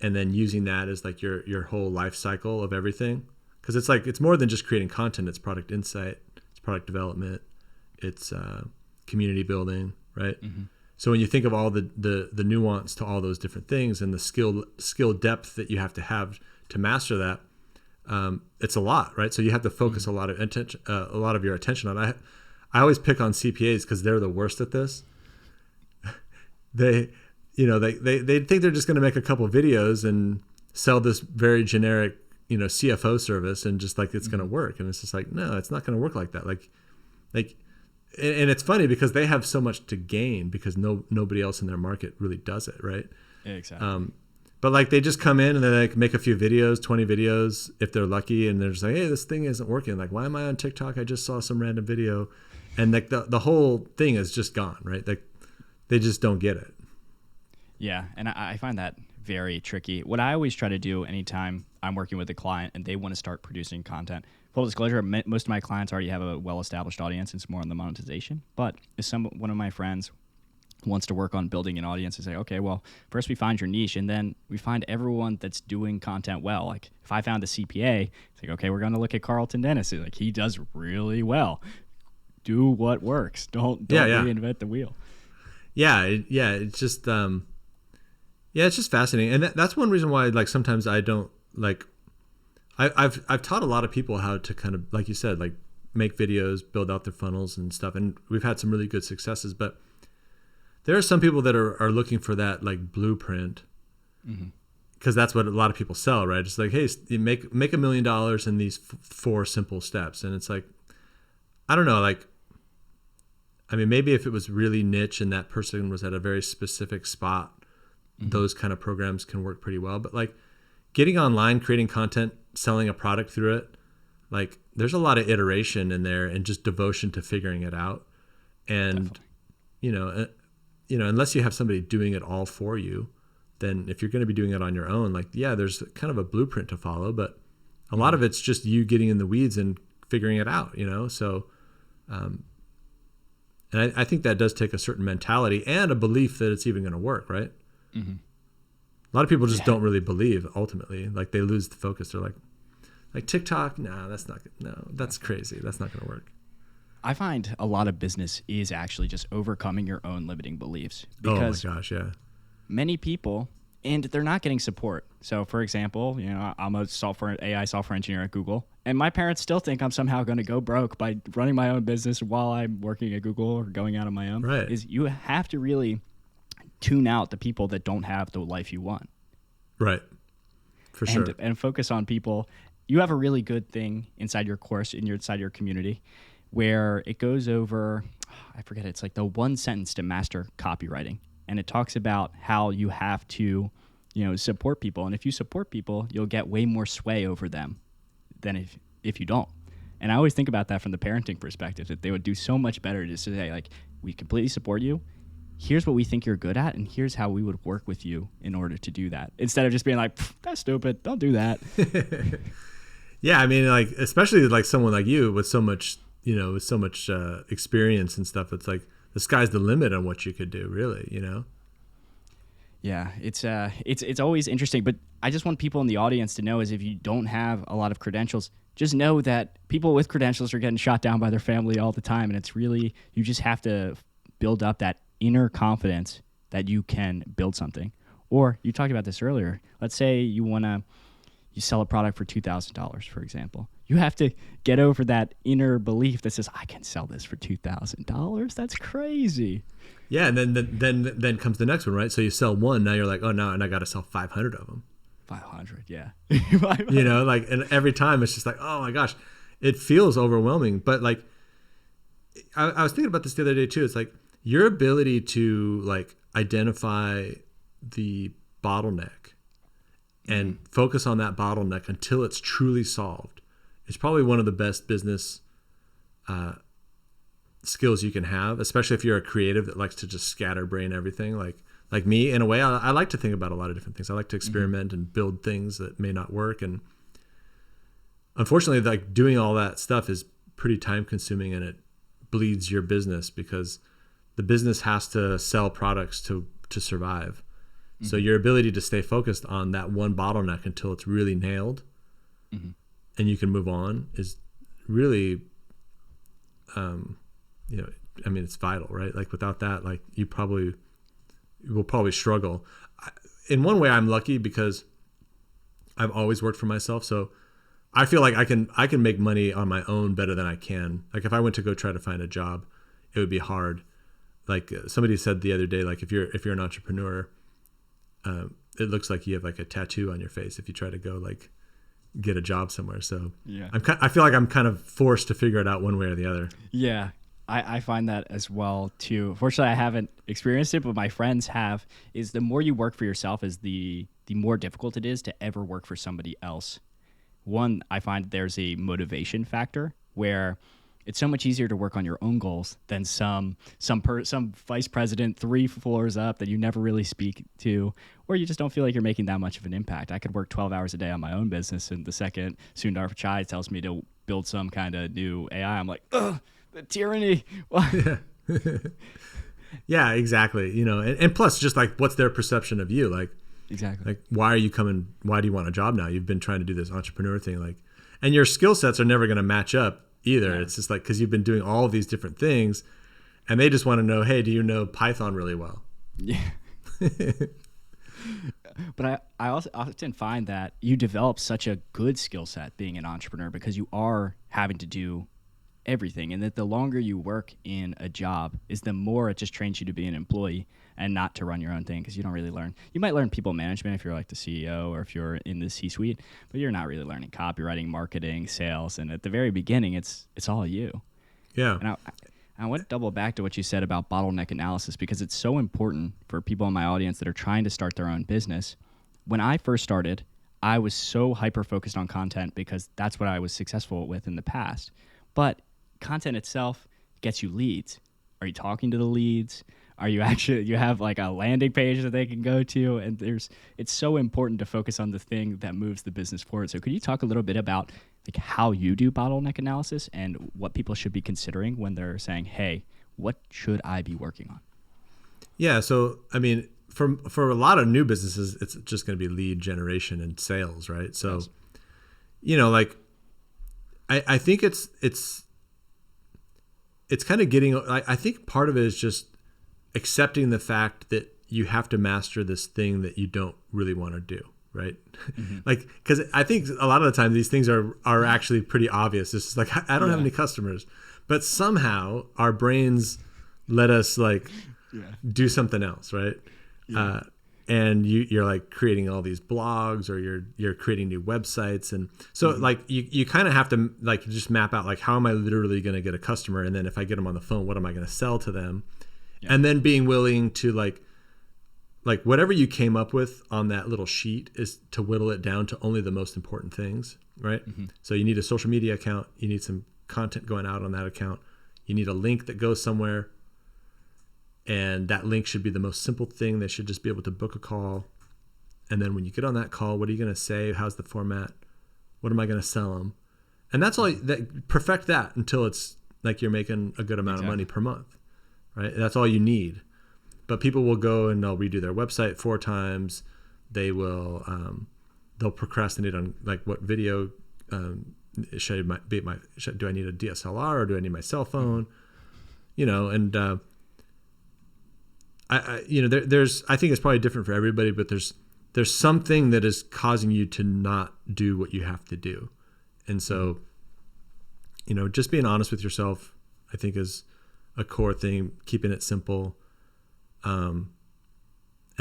Speaker 2: and then using that as like your whole life cycle of everything, because it's like, it's more than just creating content. It's product insight, it's product development, it's community building, right? Mm-hmm. So when you think of all the nuance to all those different things and the skill depth that you have to master that, it's a lot, right? So you have to focus mm-hmm. a lot of your attention on it. I always pick on CPAs because they're the worst at this. They think they're just going to make a couple of videos and sell this very generic, CFO service, and just like it's mm-hmm. going to work. And it's just like, no, it's not going to work like that. Like, and it's funny because they have so much to gain because nobody else in their market really does it, right?
Speaker 1: Yeah, exactly.
Speaker 2: But like they just come in and they like make a few videos, 20 videos if they're lucky, and they're just like, hey, this thing isn't working. Like, why am I on TikTok? I just saw some random video, and like the whole thing is just gone, right? Like they just don't get it.
Speaker 1: Yeah, and I find that very tricky. What I always try to do anytime I'm working with a client and they want to start producing content, full disclosure, most of my clients already have a well-established audience. It's more on the monetization. But if one of my friends wants to work on building an audience, and say, okay, well, first we find your niche, and then we find everyone that's doing content well. Like if I found a CPA, it's like, okay, we're going to look at Carlton Dennis. Like he does really well. Do what works. Don't reinvent the wheel.
Speaker 2: It's just it's just fascinating, and that's one reason why like sometimes I don't like. I've taught a lot of people how to kind of, like you said, like make videos, build out their funnels and stuff, and we've had some really good successes. But there are some people that are looking for that like blueprint, because mm-hmm. that's what a lot of people sell, right? It's like, hey, you make $1 million in these 4 simple steps, and it's like, I don't know, like, I mean, maybe if it was really niche and that person was at a very specific spot, mm-hmm. those kind of programs can work pretty well. But like getting online, creating content, selling a product through it, like there's a lot of iteration in there and just devotion to figuring it out. And, unless you have somebody doing it all for you, then if you're going to be doing it on your own, like, yeah, there's kind of a blueprint to follow, but a lot of it's just you getting in the weeds and figuring it out, So, and I think that does take a certain mentality and a belief that it's even going to work, right? Mm-hmm. A lot of people just don't really believe ultimately. Like they lose the focus. They're like TikTok, no, that's not good. No, that's crazy. That's not going to work.
Speaker 1: I find a lot of business is actually just overcoming your own limiting beliefs
Speaker 2: Oh my
Speaker 1: because
Speaker 2: gosh, yeah.
Speaker 1: many people, and they're not getting support. So, for example, I'm a AI software engineer at Google, and my parents still think I'm somehow going to go broke by running my own business while I'm working at Google or going out on my own.
Speaker 2: Right.
Speaker 1: Is you have to really tune out the people that don't have the life you want.
Speaker 2: Right. For sure.
Speaker 1: And focus on people. You have a really good thing inside your course, inside your community, where it goes over, I forget, it's like the one sentence to master copywriting. And it talks about how you have to, support people. And if you support people, you'll get way more sway over them than if you don't. And I always think about that from the parenting perspective, that they would do so much better just to say, like, we completely support you. Here's what we think you're good at, and here's how we would work with you in order to do that. Instead of just being like, that's stupid, don't do that.
Speaker 2: Yeah, I mean, like, especially like someone like you with so much, experience and stuff. It's like the sky's the limit on what you could do, really,
Speaker 1: Yeah, it's always interesting, but I just want people in the audience to know is if you don't have a lot of credentials, just know that people with credentials are getting shot down by their family all the time, and it's really, you just have to build up that inner confidence that you can build something. Or you talked about this earlier. Let's say you sell a product for $2,000, for example. You have to get over that inner belief that says, I can sell this for $2,000. That's crazy.
Speaker 2: Yeah, and then comes the next one, right? So you sell one, now you're like, oh no, and I got to sell 500 of them.
Speaker 1: 500, yeah.
Speaker 2: And every time it's just like, oh my gosh, it feels overwhelming. But like, I was thinking about this the other day too. It's like your ability to like identify the bottleneck and focus on that bottleneck until it's truly solved is probably one of the best business skills you can have, especially if you're a creative that likes to just scatterbrain everything. Like me, in a way, I like to think about a lot of different things. I like to experiment and build things that may not work. And unfortunately, like doing all that stuff is pretty time consuming, and it bleeds your business because the business has to sell products to survive. So your ability to stay focused on that one bottleneck until it's really nailed and you can move on is really, it's vital, right? Like without that, like you will probably struggle. In one way, I'm lucky because I've always worked for myself. So I feel like I can make money on my own better than I can. Like if I went to go try to find a job, it would be hard. Like somebody said the other day, like if you're an entrepreneur, it looks like you have like a tattoo on your face if you try to go like get a job somewhere. So yeah, I feel like I'm kind of forced to figure it out one way or the other.
Speaker 1: Yeah, I find that as well too. Fortunately, I haven't experienced it, but my friends have. Is the more you work for yourself, is the more difficult it is to ever work for somebody else. One, I find there's a motivation factor where it's so much easier to work on your own goals than some vice president 3 floors up that you never really speak to, or you just don't feel like you're making that much of an impact. I could work 12 hours a day on my own business, and the second Sundar Pichai tells me to build some kind of new AI, I'm like, ugh, the tyranny.
Speaker 2: Yeah, exactly. And plus just like, what's their perception of you? Like,
Speaker 1: exactly.
Speaker 2: Like, why are you coming? Why do you want a job now? You've been trying to do this entrepreneur thing. Like, and your skill sets are never going to match up either. Yeah. It's just like, cause you've been doing all of these different things and they just want to know, hey, do you know Python really well?
Speaker 1: Yeah. But I also often find that you develop such a good skill set being an entrepreneur because you are having to do everything, and that the longer you work in a job is the more it just trains you to be an employee and not to run your own thing, because you don't really learn. You might learn people management if you're like the CEO or if you're in the C-suite, but you're not really learning copywriting, marketing, sales, and at the very beginning it's all you.
Speaker 2: Yeah.
Speaker 1: And I want to double back to what you said about bottleneck analysis, because it's so important for people in my audience that are trying to start their own business. When I first started, I was so hyper-focused on content because that's what I was successful with in the past. But content itself gets you leads. Are you talking to the leads? Are you actually, you have like a landing page that they can go to? And it's so important to focus on the thing that moves the business forward. So could you talk a little bit about like how you do bottleneck analysis and what people should be considering when they're saying, hey, what should I be working on?
Speaker 2: Yeah. So, I mean, for a lot of new businesses, it's just going to be lead generation and sales, right? So, yes. You know, like I think it's it's kind of getting, I think part of it is just accepting the fact that you have to master this thing that you don't really want to do. Right. Mm-hmm. Like, cause I think a lot of the time these things are actually pretty obvious. It's just like, I don't have any customers, but somehow our brains let us like do something else. Right. Yeah. And you're like creating all these blogs, or you're creating new websites. And so like you kind of have to like just map out like, how am I literally going to get a customer? And then if I get them on the phone, what am I going to sell to them? Yeah. And then being willing to like whatever you came up with on that little sheet is to whittle it down to only the most important things, right? Mm-hmm. So you need a social media account. You need some content going out on that account. You need a link that goes somewhere. And that link should be the most simple thing. They should just be able to book a call. And then when you get on that call, what are you going to say? How's the format? What am I going to sell them? And that's all, perfect that until it's like you're making a good amount of money per month, right? That's all you need. But people will go and they'll redo their website 4 times. They will, they'll procrastinate on like what video do I need a DSLR or do I need my cell phone? You know, and there's I think it's probably different for everybody, but there's something that is causing you to not do what you have to do, and so just being honest with yourself, I think, is a core thing. Keeping it simple. And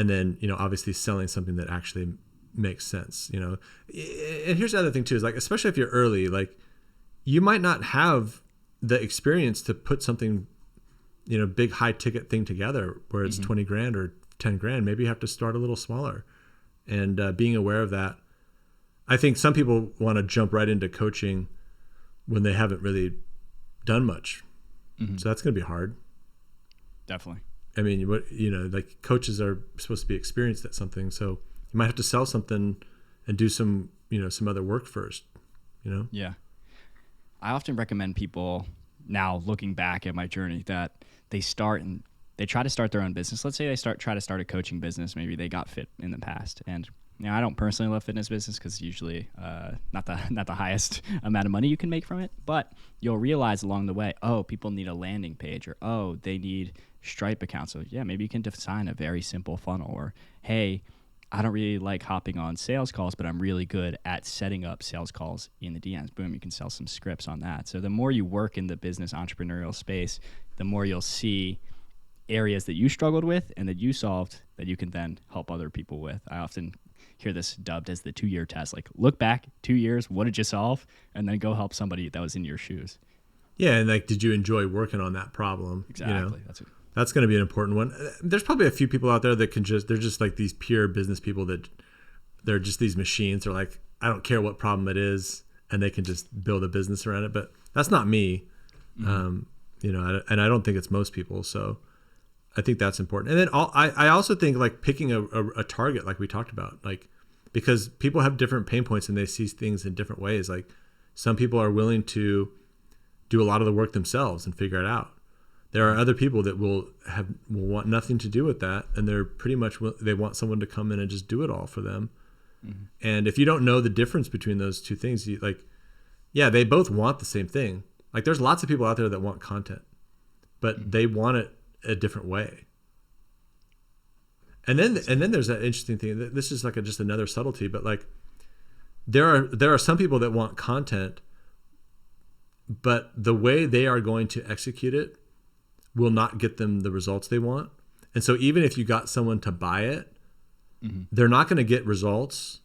Speaker 2: then, obviously selling something that actually makes sense, and here's the other thing too, is like, especially if you're early, like you might not have the experience to put something, big high ticket thing together where it's 20 grand or 10 grand. Maybe you have to start a little smaller, and being aware of that. I think some people want to jump right into coaching when they haven't really done much. Mm-hmm. So that's going to be hard.
Speaker 1: Definitely.
Speaker 2: I mean, like coaches are supposed to be experienced at something, so you might have to sell something and do some other work first, Yeah.
Speaker 1: I often recommend people, now looking back at my journey, that they start and they try to start their own business. Let's say they try to start a coaching business. Maybe they got fit in the past, and I don't personally love fitness business because it's usually not the highest amount of money you can make from it. But you'll realize along the way, people need a landing page, or they need Stripe accounts. So yeah, maybe you can design a very simple funnel. Or hey, I don't really like hopping on sales calls, but I'm really good at setting up sales calls in the DMs. Boom, you can sell some scripts on that. So the more you work in the business entrepreneurial space, the more you'll see areas that you struggled with and that you solved that you can then help other people with. I often hear this dubbed as the 2-year test. Like, look back 2 years, what did you solve? And then go help somebody that was in your shoes.
Speaker 2: Yeah, and like, did you enjoy working on that problem?
Speaker 1: Exactly.
Speaker 2: That's going to be an important one. There's probably a few people out there that they're just like these pure business people that they're just these machines. They're like, I don't care what problem it is, and they can just build a business around it. But that's not me, and I don't think it's most people. So I think that's important. And then I also think like picking a target, like we talked about, like, because people have different pain points and they see things in different ways. Like some people are willing to do a lot of the work themselves and figure it out. There are other people that will want nothing to do with that, and they're pretty much they want someone to come in and just do it all for them. Mm-hmm. And if you don't know the difference between those two things, they both want the same thing. Like there's lots of people out there that want content, but they want it a different way. And then there's that interesting thing. This is like just another subtlety, but like there are some people that want content, but the way they are going to execute it will not get them the results they want. And so even if you got someone to buy it, they're not going to get results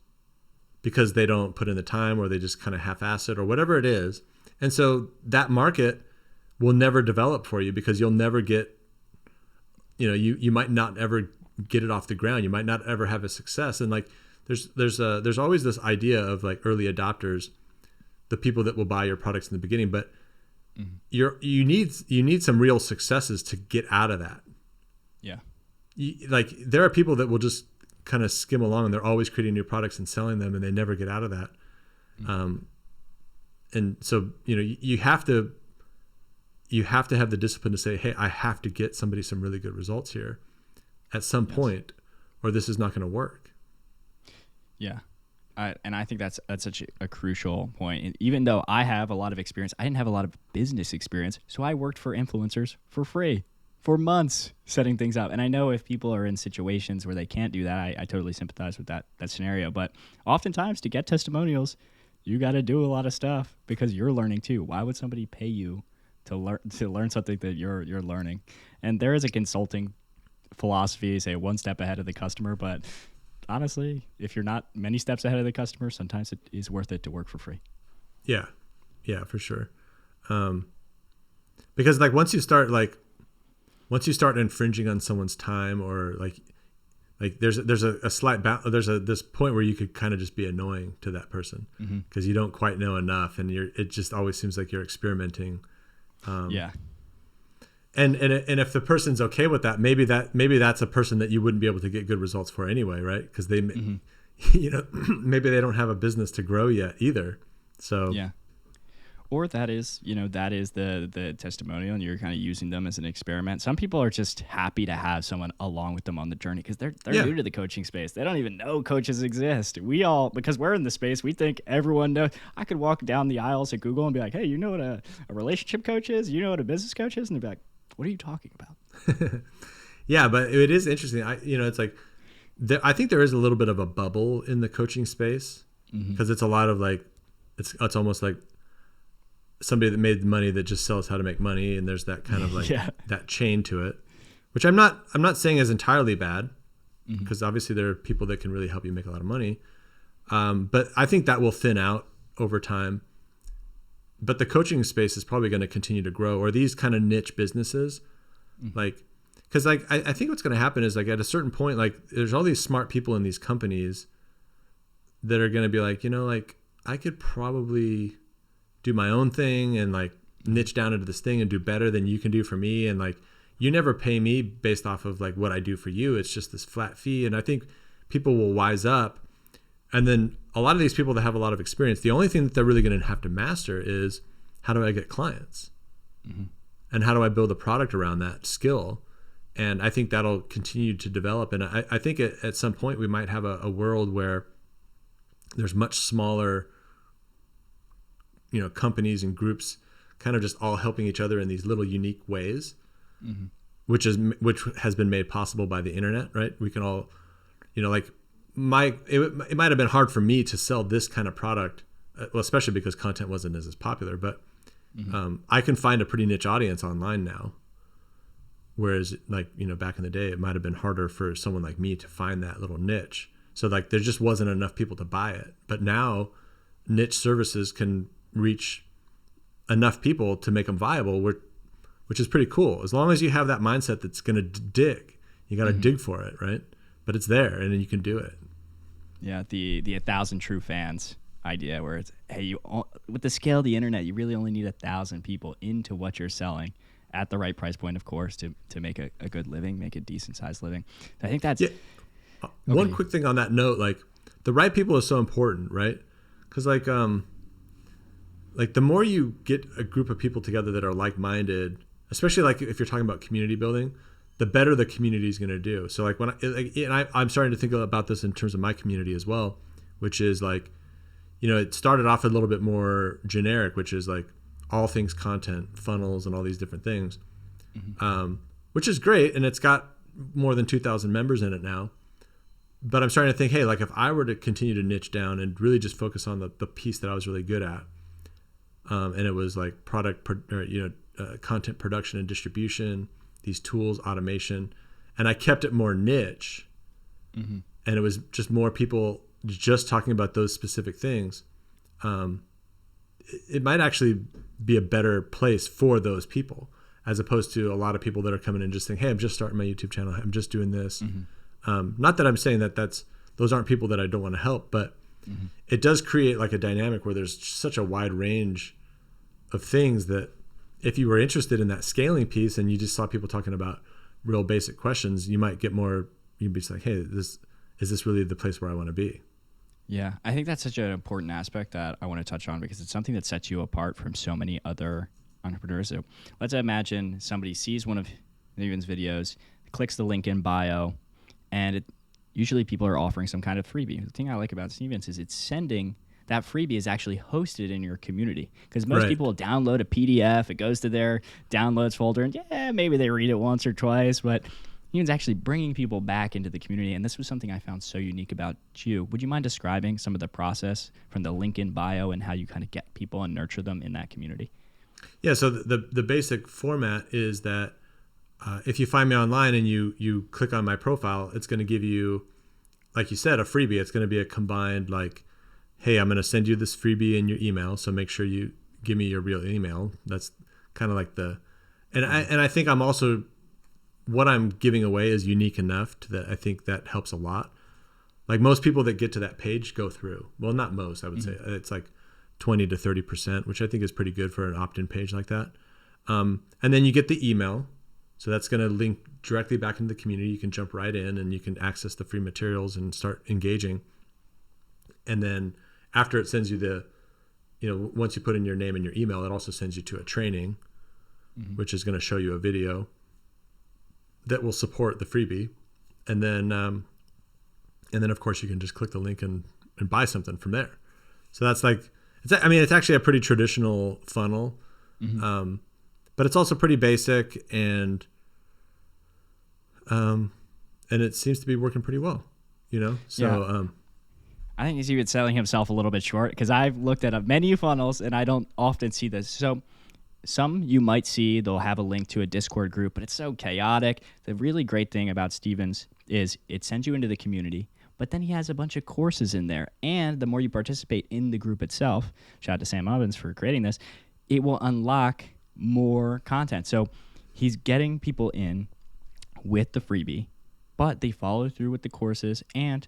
Speaker 2: because they don't put in the time, or they just kind of half-ass it, or whatever it is. And so that market will never develop for you because you'll never get, you might not ever get it off the ground. You might not ever have a success. And like there's always this idea of like early adopters, the people that will buy your products in the beginning, but you need some real successes to get out of that.
Speaker 1: Yeah.
Speaker 2: Like there are people that will just kind of skim along and they're always creating new products and selling them, and they never get out of that. And so, you have to have the discipline to say, hey, I have to get somebody some really good results here at some point, or this is not going to work.
Speaker 1: Yeah. And I think that's such a crucial point. And even though I have a lot of experience, I didn't have a lot of business experience. So I worked for influencers for free for months setting things up. And I know if people are in situations where they can't do that, I totally sympathize with that scenario. But oftentimes to get testimonials, you got to do a lot of stuff because you're learning too. Why would somebody pay you to learn something that you're learning? And there is a consulting philosophy, say one step ahead of the customer, but honestly, if you're not many steps ahead of the customer, sometimes it is worth it to work for free.
Speaker 2: Yeah, for sure. Because like once you start infringing on someone's time, or like there's a slight there's this point where you could kind of just be annoying to that person because you don't quite know enough, and it just always seems like you're experimenting. And if the person's okay with that, maybe that's a person that you wouldn't be able to get good results for anyway, right? Because they, maybe they don't have a business to grow yet either. So
Speaker 1: or that is the testimonial, and you're kind of using them as an experiment. Some people are just happy to have someone along with them on the journey because they're new to the coaching space. They don't even know coaches exist. Because we're in the space, we think everyone knows. I could walk down the aisles at Google and be like, hey, you know what a relationship coach is? You know what a business coach is? And they'd be like, what are you talking about?
Speaker 2: Yeah, but it is interesting. It's like, I think there is a little bit of a bubble in the coaching space because it's a lot of like, it's almost like somebody that made money that just sells how to make money. And there's that kind of like that chain to it, which I'm not saying is entirely bad because obviously there are people that can really help you make a lot of money. But I think that will thin out over time. But the coaching space is probably going to continue to grow, or these kind of niche businesses, like, because like I think what's going to happen is like at a certain point, like there's all these smart people in these companies that are going to be like, like I could probably do my own thing and like niche down into this thing and do better than you can do for me, and like you never pay me based off of like what I do for you. It's just this flat fee, and I think people will wise up. And then a lot of these people that have a lot of experience, the only thing that they're really going to have to master is how do I get clients and how do I build a product around that skill? And I think that'll continue to develop. And I think at some point we might have a world where there's much smaller, companies and groups kind of just all helping each other in these little unique ways, which has been made possible by the internet, right? We can all, like, it might have been hard for me to sell this kind of product, well, especially because content wasn't as popular, but I can find a pretty niche audience online now. Whereas like, back in the day, it might've been harder for someone like me to find that little niche. So like, there just wasn't enough people to buy it. But now niche services can reach enough people to make them viable, which is pretty cool. As long as you have that mindset that's going to dig, you got to dig for it. Right. But it's there and then you can do it.
Speaker 1: Yeah. The 1,000 true fans idea where it's, hey, with the scale of the internet, you really only need 1,000 people into what you're selling at the right price point, of course, to make a good living, make a decent sized living. I think that's
Speaker 2: one quick thing on that note, like the right people is so important, right? Because like the more you get a group of people together that are like-minded, especially like if you're talking about community building, the better the community is going to do. So like I'm starting to think about this in terms of my community as well, which is like, it started off a little bit more generic, which is like all things content, funnels, and all these different things, which is great. And it's got more than 2,000 members in it now. But I'm starting to think, hey, like if I were to continue to niche down and really just focus on the piece that I was really good at, and it was like content production and distribution, these tools, automation, and I kept it more niche, and it was just more people just talking about those specific things, it might actually be a better place for those people, as opposed to a lot of people that are coming in just saying, hey, I'm just starting my YouTube channel, I'm just doing this. Not that I'm saying that those aren't people that I don't want to help, but it does create like a dynamic where there's such a wide range of things that if you were interested in that scaling piece and you just saw people talking about real basic questions, you might get more, you'd be like, hey, is this really the place where I want to be?
Speaker 1: Yeah, I think that's such an important aspect that I want to touch on because it's something that sets you apart from so many other entrepreneurs. So let's imagine somebody sees one of Nathan's videos, clicks the link in bio, and usually people are offering some kind of freebie. The thing I like about Stevens is it's sending that freebie is actually hosted in your community, because most
Speaker 2: Right.
Speaker 1: people will download a PDF. It goes to their downloads folder, and maybe they read it once or twice, but Stevens actually bringing people back into the community. And this was something I found so unique about you. Would you mind describing some of the process from the link in bio and how you kind of get people and nurture them in that community?
Speaker 2: Yeah. So the basic format is that if you find me online and you click on my profile, it's going to give you, like you said, a freebie. It's going to be a combined, like, hey, I'm going to send you this freebie in your email, so make sure you give me your real email. That's kind of like I think I'm also, what I'm giving away is unique enough that I think that helps a lot. Like most people that get to that page go through. Well, not most, I would say. It's like 20 to 30%, which I think is pretty good for an opt-in page like that. And then you get the email. So that's going to link directly back into the community. You can jump right in and you can access the free materials and start engaging. And then after it sends you once you put in your name and your email, it also sends you to a training, which is going to show you a video that will support the freebie. And then of course you can just click the link and buy something from there. So that's like, it's actually a pretty traditional funnel. But it's also pretty basic, and it seems to be working pretty well, So
Speaker 1: I think he's even selling himself a little bit short, because I've looked at many funnels and I don't often see this. So some you might see, they'll have a link to a Discord group, but it's so chaotic. The really great thing about Stevens is it sends you into the community, but then he has a bunch of courses in there. And the more you participate in the group itself, shout out to Sam Ovens for creating this, it will unlock more content. So he's getting people in with the freebie, but they follow through with the courses, and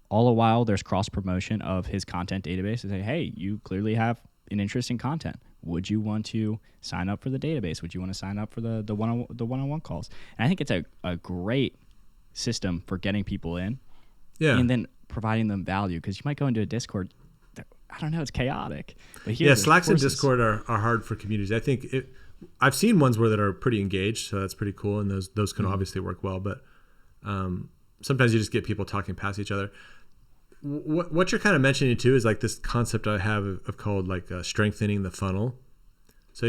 Speaker 1: all the while there's cross promotion of his content database to say, hey, you clearly have an interest in content. Would you want to sign up for the database? Would you want to sign up for the one-on-one calls? And I think it's a great system for getting people in, and then providing them value, because you might go into a Discord, I don't know, it's chaotic. But here,
Speaker 2: Slacks and Discord are hard for communities. I think I've seen ones that are pretty engaged, so that's pretty cool, and those can obviously work well. But sometimes you just get people talking past each other. What you're kind of mentioning too is like this concept I have of called like strengthening the funnel. So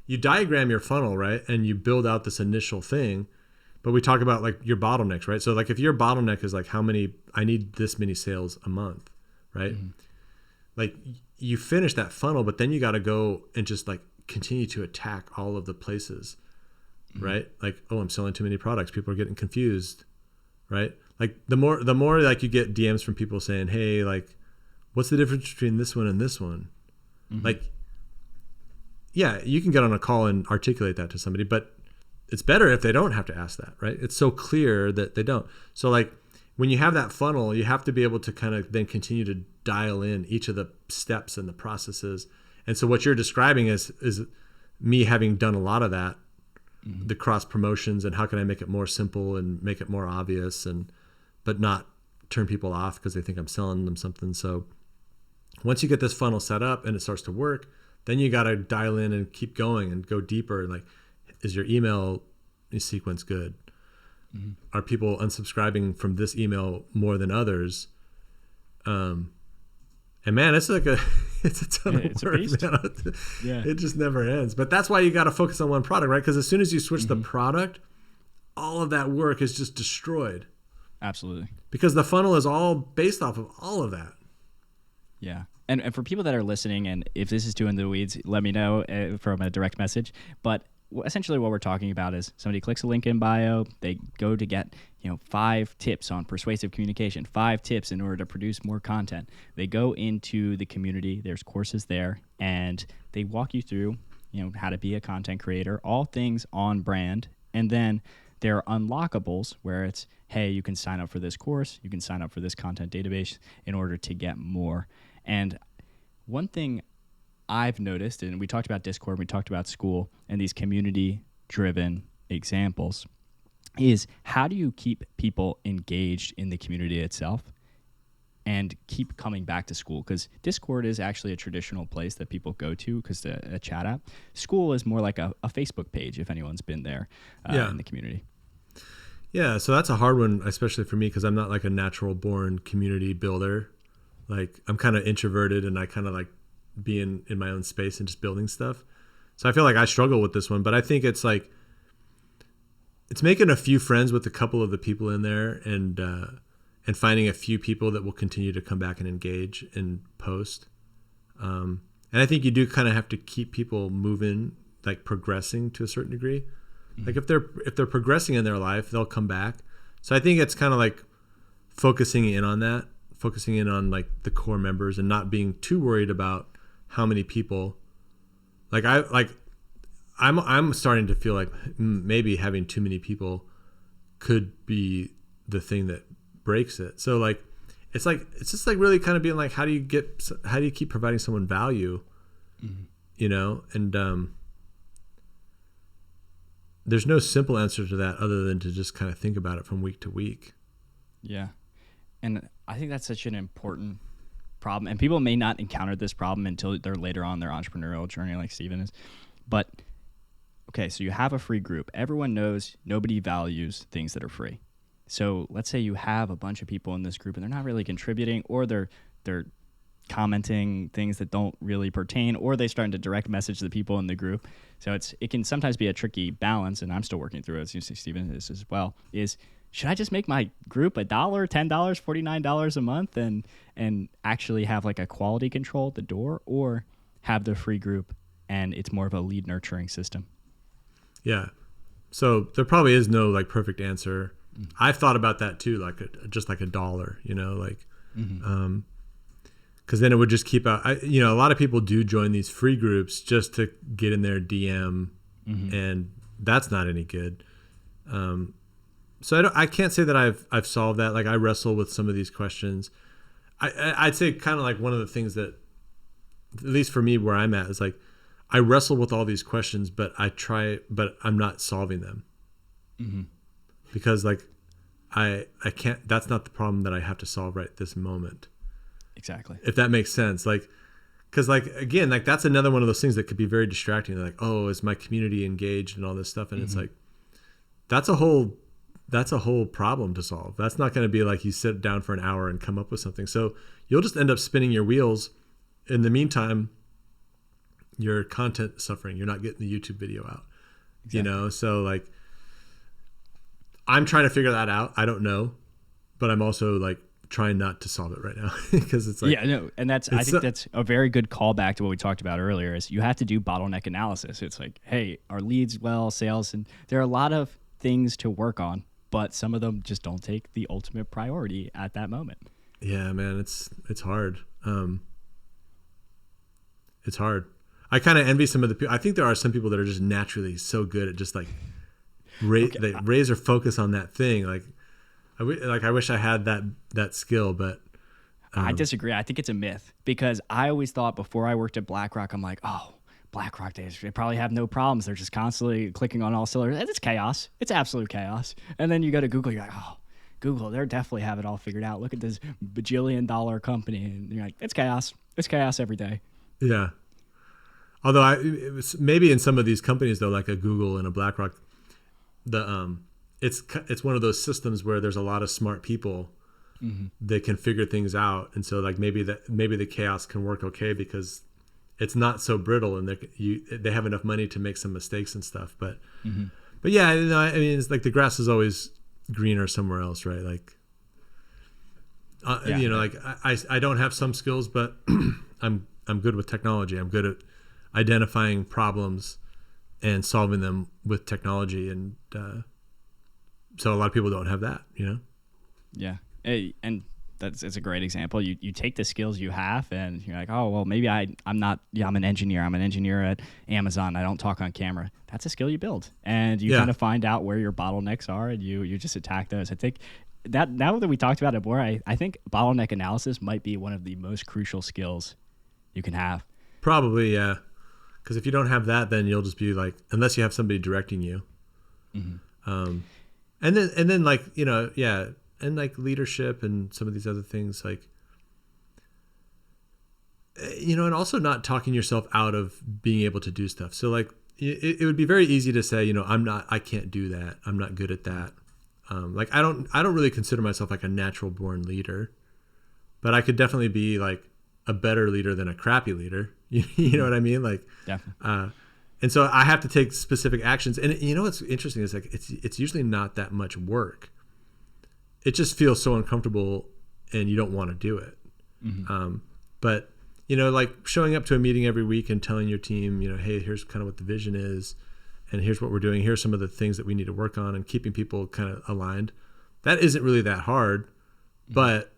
Speaker 2: you diagram your funnel, right, and you build out this initial thing. But we talk about like your bottlenecks, right? So like if your bottleneck is like I need this many sales a month, right? Like you finish that funnel, but then you got to go and just like continue to attack all of the places, right? Like, oh, I'm selling too many products. People are getting confused, right? Like the more like you get DMs from people saying, hey, like, what's the difference between this one and this one? Like, yeah, you can get on a call and articulate that to somebody, but it's better if they don't have to ask that, right? It's so clear that they don't. So like when you have that funnel, you have to be able to kind of then continue to dial in each of the steps and the processes. And so what you're describing is me having done a lot of that, the cross promotions, and how can I make it more simple and make it more obvious, but not turn people off because they think I'm selling them something. So once you get this funnel set up and it starts to work, then you got to dial in and keep going and go deeper. Like, is your email sequence good? Are people unsubscribing from this email more than others? And man, it's like it's a ton of work, man. Yeah. It just never ends. But that's why you got to focus on one product, right? Because as soon as you switch the product, all of that work is just destroyed.
Speaker 1: Absolutely.
Speaker 2: Because the funnel is all based off of all of that.
Speaker 1: Yeah. And for people that are listening, and if this is too into the weeds, let me know from a direct message. But essentially what we're talking about is somebody clicks a link in bio, they go to get 5 tips on persuasive communication, 5 tips in order to produce more content. They go into the community, there's courses there, and they walk you through how to be a content creator, all things on brand. And then there are unlockables where it's, hey, you can sign up for this course, you can sign up for this content database in order to get more. And one thing I've noticed, and we talked about Discord, we talked about school, and these community-driven examples, is how do you keep people engaged in the community itself and keep coming back to school? Because Discord is actually a traditional place that people go to because a chat app. School is more like a Facebook page, if anyone's been there in the community.
Speaker 2: Yeah, so that's a hard one, especially for me, because I'm not like a natural born community builder. Like I'm kind of introverted and I kind of like being in my own space and just building stuff. So I feel like I struggle with this one, but I think it's like, it's making a few friends with a couple of the people in there and finding a few people that will continue to come back and engage and post. And I think you do kind of have to keep people moving, like progressing to a certain degree. Like if they're progressing in their life, they'll come back. So I think it's kind of like focusing in on that, focusing in on like the core members and not being too worried about how many people. I'm starting to feel like maybe having too many people could be the thing that breaks it. So like it's just like really kind of being like, how do you keep providing someone value, you know? And there's no simple answer to that other than to just kind of think about it from week to week.
Speaker 1: Yeah. And I think that's such an important problem. And people may not encounter this problem until they're later on their entrepreneurial journey, like Steven is. But, okay, so you have a free group. Everyone knows nobody values things that are free. So let's say you have a bunch of people in this group and they're not really contributing, or they're commenting things that don't really pertain, or they starting to direct message the people in the group. So it can sometimes be a tricky balance, and I'm still working through it, as you see Steven is as well, is should I just make my group $1, $10, $49 a month and actually have like a quality control at the door, or have the free group and it's more of a lead nurturing system? Yeah.
Speaker 2: So there probably is no like perfect answer. I've thought about that too, like just like $1, you know, like, because then it would just keep out. A lot of people do join these free groups just to get in their DM, and that's not any good. So I can't say that I've solved that. Like I wrestle with some of these questions. I'd say kind of like one of the things that, at least for me, where I'm at is like I wrestle with all these questions, but but I'm not solving them. Because like I can't, that's not the problem that I have to solve right this moment.
Speaker 1: Exactly.
Speaker 2: If that makes sense. Like, cause like, again, like that's another one of those things that could be very distracting. Like, oh, is my community engaged and all this stuff? And it's like, that's a whole problem to solve. That's not going to be like you sit down for an hour and come up with something. So you'll just end up spinning your wheels. In the meantime, your content is suffering. You're not getting the YouTube video out, you know? So like, I'm trying to figure that out. I don't know, but I'm also like trying not to solve it right now because it's like,
Speaker 1: yeah, no. And I think that's a very good callback to what we talked about earlier, is you have to do bottleneck analysis. It's like, hey, our leads, sales, and there are a lot of things to work on, but some of them just don't take the ultimate priority at that moment. Yeah, man, it's hard.
Speaker 2: It's hard. I kind of envy some of the people. I think there are some people that are just naturally so good at just like, they razor focus on that thing. Like I wish I had that skill, but
Speaker 1: I disagree. I think it's a myth, because I always thought before I worked at BlackRock, I'm like, oh, BlackRock, they probably have no problems. They're just constantly clicking on all cylinders. It's chaos. It's absolute chaos. And then you go to Google, you're like, oh, Google, they definitely have it all figured out. Look at this bajillion-dollar company, and you're like, it's chaos. It's chaos every day.
Speaker 2: Yeah. Although it was maybe in some of these companies though, like a Google and a BlackRock, it's one of those systems where there's a lot of smart people that can figure things out, and so like maybe the chaos can work okay because it's not so brittle, and they have enough money to make some mistakes and stuff. But yeah, I mean, it's like the grass is always greener somewhere else, right? Like like I don't have some skills, but I'm good with technology. I'm good at identifying problems and solving them with technology, and so a lot of people don't have that, you know.
Speaker 1: Yeah, and it's a great example. You take the skills you have, and you're like, oh well, maybe I'm an engineer. I'm an engineer at Amazon. I don't talk on camera. That's a skill you build, and you kind of find out where your bottlenecks are, and you just attack those. I think that now that we talked about it more, I think bottleneck analysis might be one of the most crucial skills you can have.
Speaker 2: Probably, yeah. Because if you don't have that, then you'll just be like, unless you have somebody directing you. And then like, and like leadership and some of these other things, like, and also not talking yourself out of being able to do stuff. So like, it would be very easy to say, I can't do that. I'm not good at that. Like I don't really consider myself like a natural born leader, but I could definitely be like a better leader than a crappy leader. You know what I mean? Like,
Speaker 1: Definitely.
Speaker 2: and so I have to take specific actions. And you know what's interesting is like it's usually not that much work. It just feels so uncomfortable, and you don't want to do it. But you know, like showing up to a meeting every week and telling your team, you know, hey, here's kind of what the vision is, and here's what we're doing. Here's some of the things that we need to work on, and keeping people kind of aligned. That isn't really that hard, but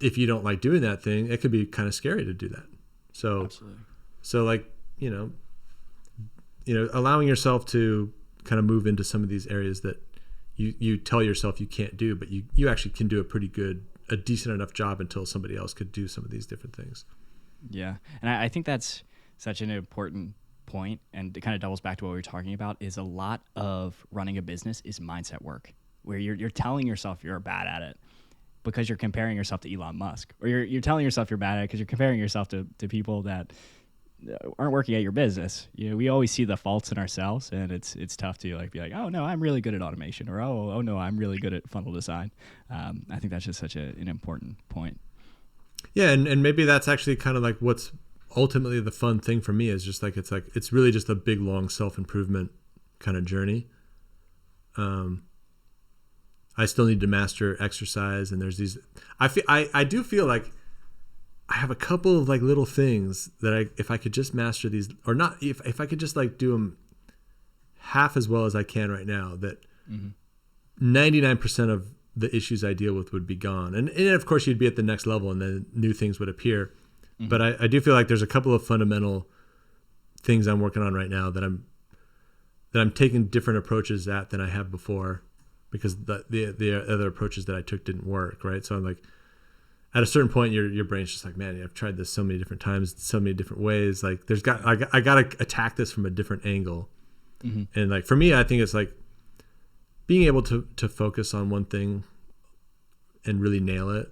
Speaker 2: if you don't like doing that thing, it could be kind of scary to do that. So,
Speaker 1: Absolutely.
Speaker 2: So like, you know, allowing yourself to kind of move into some of these areas that you tell yourself you can't do, but you actually can do a decent enough job until somebody else could do some of these different things.
Speaker 1: Yeah. And I think that's such an important point, and it kind of doubles back to what we were talking about, is a lot of running a business is mindset work, where you're telling yourself you're bad at it because you're comparing yourself to Elon Musk, or you're telling yourself you're bad at it because you're comparing yourself to people that aren't working at your business. You know, we always see the faults in ourselves, and it's tough to like be like, oh no, I'm really good at automation, or oh no, I'm really good at funnel design. I think that's just such an important point.
Speaker 2: Yeah, and maybe that's actually kind of like what's ultimately the fun thing for me, is just like it's really just a big long self-improvement kind of journey. I still need to master exercise, and there's these I do feel like I have a couple of like little things that if I could just master these, or not, if I could just like do them half as well as I can right now, that 99% of the issues I deal with would be gone. And of course you'd be at the next level, and then new things would appear. But I do feel like there's a couple of fundamental things I'm working on right now that I'm taking different approaches at than I have before, because the other approaches that I took didn't work. Right. So I'm like, at a certain point, your brain's just like, man, I've tried this so many different times, so many different ways. Like I got to attack this from a different angle. And like, for me, I think it's like being able to focus on one thing and really nail it,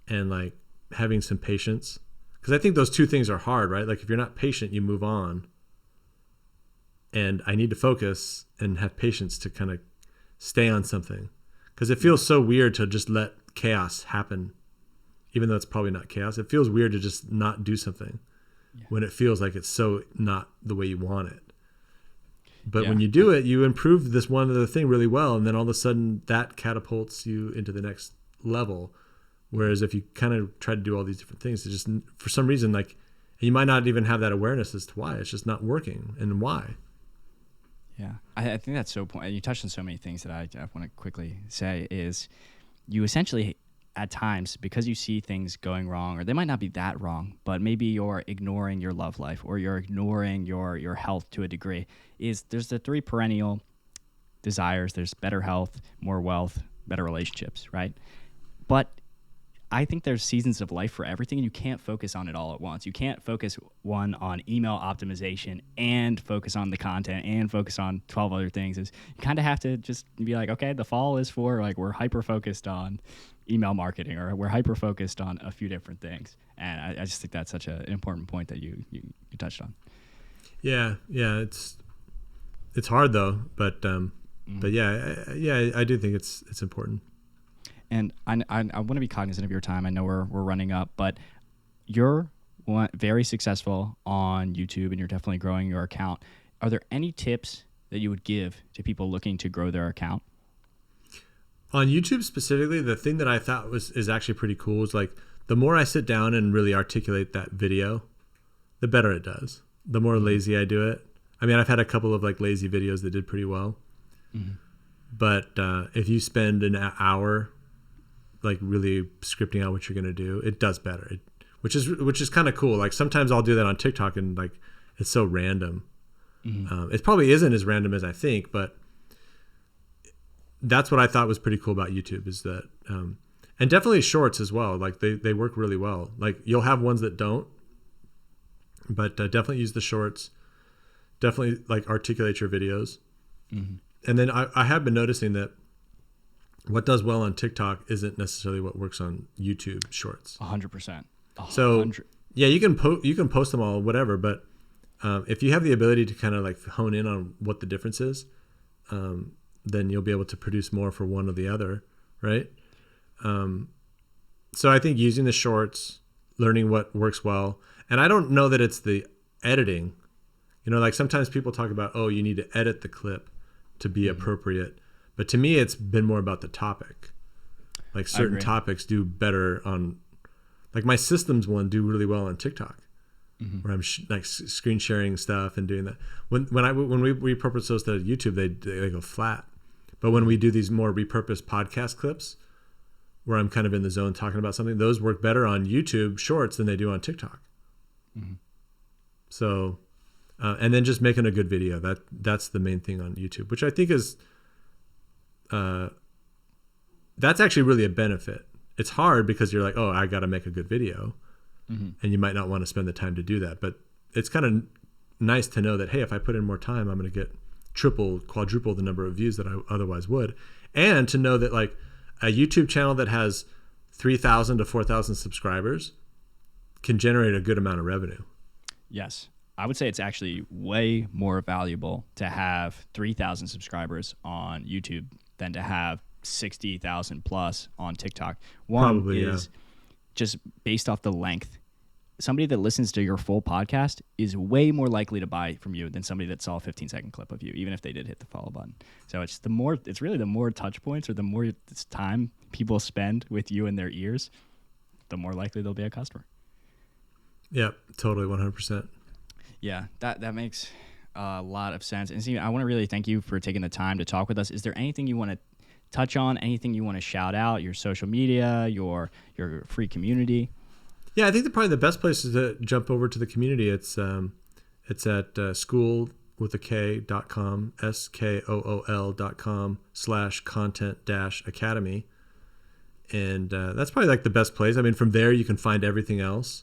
Speaker 2: and like having some patience. Because I think those two things are hard, right? Like if you're not patient, you move on. And I need to focus and have patience to kind of stay on something. Because it feels so weird to just let chaos happen. Even though it's probably not chaos, it feels weird to just not do something when it feels like it's so not the way you want it. But when you do it, you improve this one other thing really well, and then all of a sudden that catapults you into the next level. Whereas if you kind of try to do all these different things, it just, for some reason, like, you might not even have that awareness as to why it's just not working and why.
Speaker 1: Yeah, I think that's so point. You touched on so many things that I want to quickly say is you essentially, at times, because you see things going wrong, or they might not be that wrong, but maybe you're ignoring your love life, or you're ignoring your health to a degree, is there's the three perennial desires. There's better health, more wealth, better relationships, right? But I think there's seasons of life for everything, and you can't focus on it all at once. You can't focus one on email optimization and focus on the content and focus on 12 other things. You kind of have to just be like, okay, the fall is for like, we're hyper-focused on email marketing, or we're hyper-focused on a few different things. And I just think that's such an important point that you touched on.
Speaker 2: Yeah. It's hard though, but yeah, I do think it's important.
Speaker 1: And I want to be cognizant of your time. I know we're running up, but you're very successful on YouTube, and you're definitely growing your account. Are there any tips that you would give to people looking to grow their account?
Speaker 2: On YouTube specifically, the thing that I thought is actually pretty cool is like, the more I sit down and really articulate that video, the better it does. The more lazy I do it. I mean, I've had a couple of like lazy videos that did pretty well. But if you spend an hour like really scripting out what you're going to do, it does better, which is kind of cool. Like sometimes I'll do that on TikTok, and like, it's so random. It probably isn't as random as I think, but that's what I thought was pretty cool about YouTube, is that, and definitely shorts as well. Like they work really well. Like you'll have ones that don't, but definitely use the shorts. Definitely like articulate your videos. And then I have been noticing that what does well on TikTok isn't necessarily what works on YouTube shorts.
Speaker 1: 100%.
Speaker 2: So yeah, you can post them all, whatever. But if you have the ability to kind of like hone in on what the difference is, then you'll be able to produce more for one or the other, right? So I think using the shorts, learning what works well, and I don't know that it's the editing. You know, like sometimes people talk about, oh, you need to edit the clip to be appropriate. But to me, it's been more about the topic. Like certain topics do better on, like my systems one do really well on TikTok, where I'm like screen sharing stuff and doing that. When we repurpose those to YouTube, they go flat. But when we do these more repurposed podcast clips, where I'm kind of in the zone talking about something, those work better on YouTube Shorts than they do on TikTok. So, and then just making a good video. That's the main thing on YouTube, which I think is, that's actually really a benefit. It's hard because you're like, oh, I got to make a good video, and you might not want to spend the time to do that. But it's kind of nice to know that, hey, if I put in more time, I'm going to get triple, quadruple the number of views that I otherwise would. And to know that like a YouTube channel that has 3,000 to 4,000 subscribers can generate a good amount of revenue.
Speaker 1: Yes. I would say it's actually way more valuable to have 3,000 subscribers on YouTube than to have 60,000 plus on TikTok. One
Speaker 2: Probably,
Speaker 1: is just based off the length. Somebody that listens to your full podcast is way more likely to buy from you than somebody that saw a 15-second clip of you, even if they did hit the follow button. So it's really the more touch points or the more time people spend with you in their ears, the more likely they'll be a customer.
Speaker 2: Yeah, totally, 100%.
Speaker 1: Yeah, that makes a lot of sense. And Steven, I want to really thank you for taking the time to talk with us. Is there anything you want to touch on, anything you want to shout out, your social media, your free community?
Speaker 2: Yeah, I think probably the best place is to jump over to the community. It's at school.com, SKOOL.com/content-academy. And that's probably like the best place. I mean, from there you can find everything else.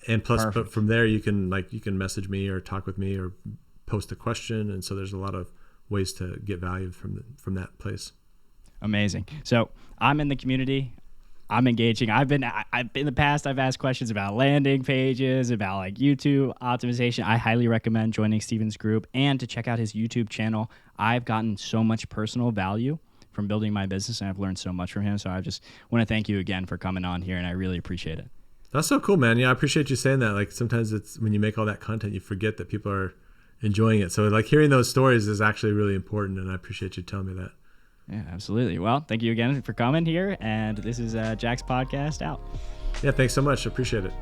Speaker 2: And plus, but from there you can message me or talk with me or post a question. And so there's a lot of ways to get value from that place.
Speaker 1: Amazing. So I'm in the community. I'm engaging. I've in the past, I've asked questions about landing pages, about like YouTube optimization. I highly recommend joining Steven's group and to check out his YouTube channel. I've gotten so much personal value from building my business, and I've learned so much from him. So I just want to thank you again for coming on here, and I really appreciate it.
Speaker 2: That's so cool, man. Yeah, I appreciate you saying that. Like sometimes it's when you make all that content, you forget that people are enjoying it. So like hearing those stories is actually really important, and I appreciate you telling me that.
Speaker 1: Yeah, absolutely. Well, thank you again for coming here, and this is Jack's podcast out.
Speaker 2: Yeah, thanks so much. Appreciate it.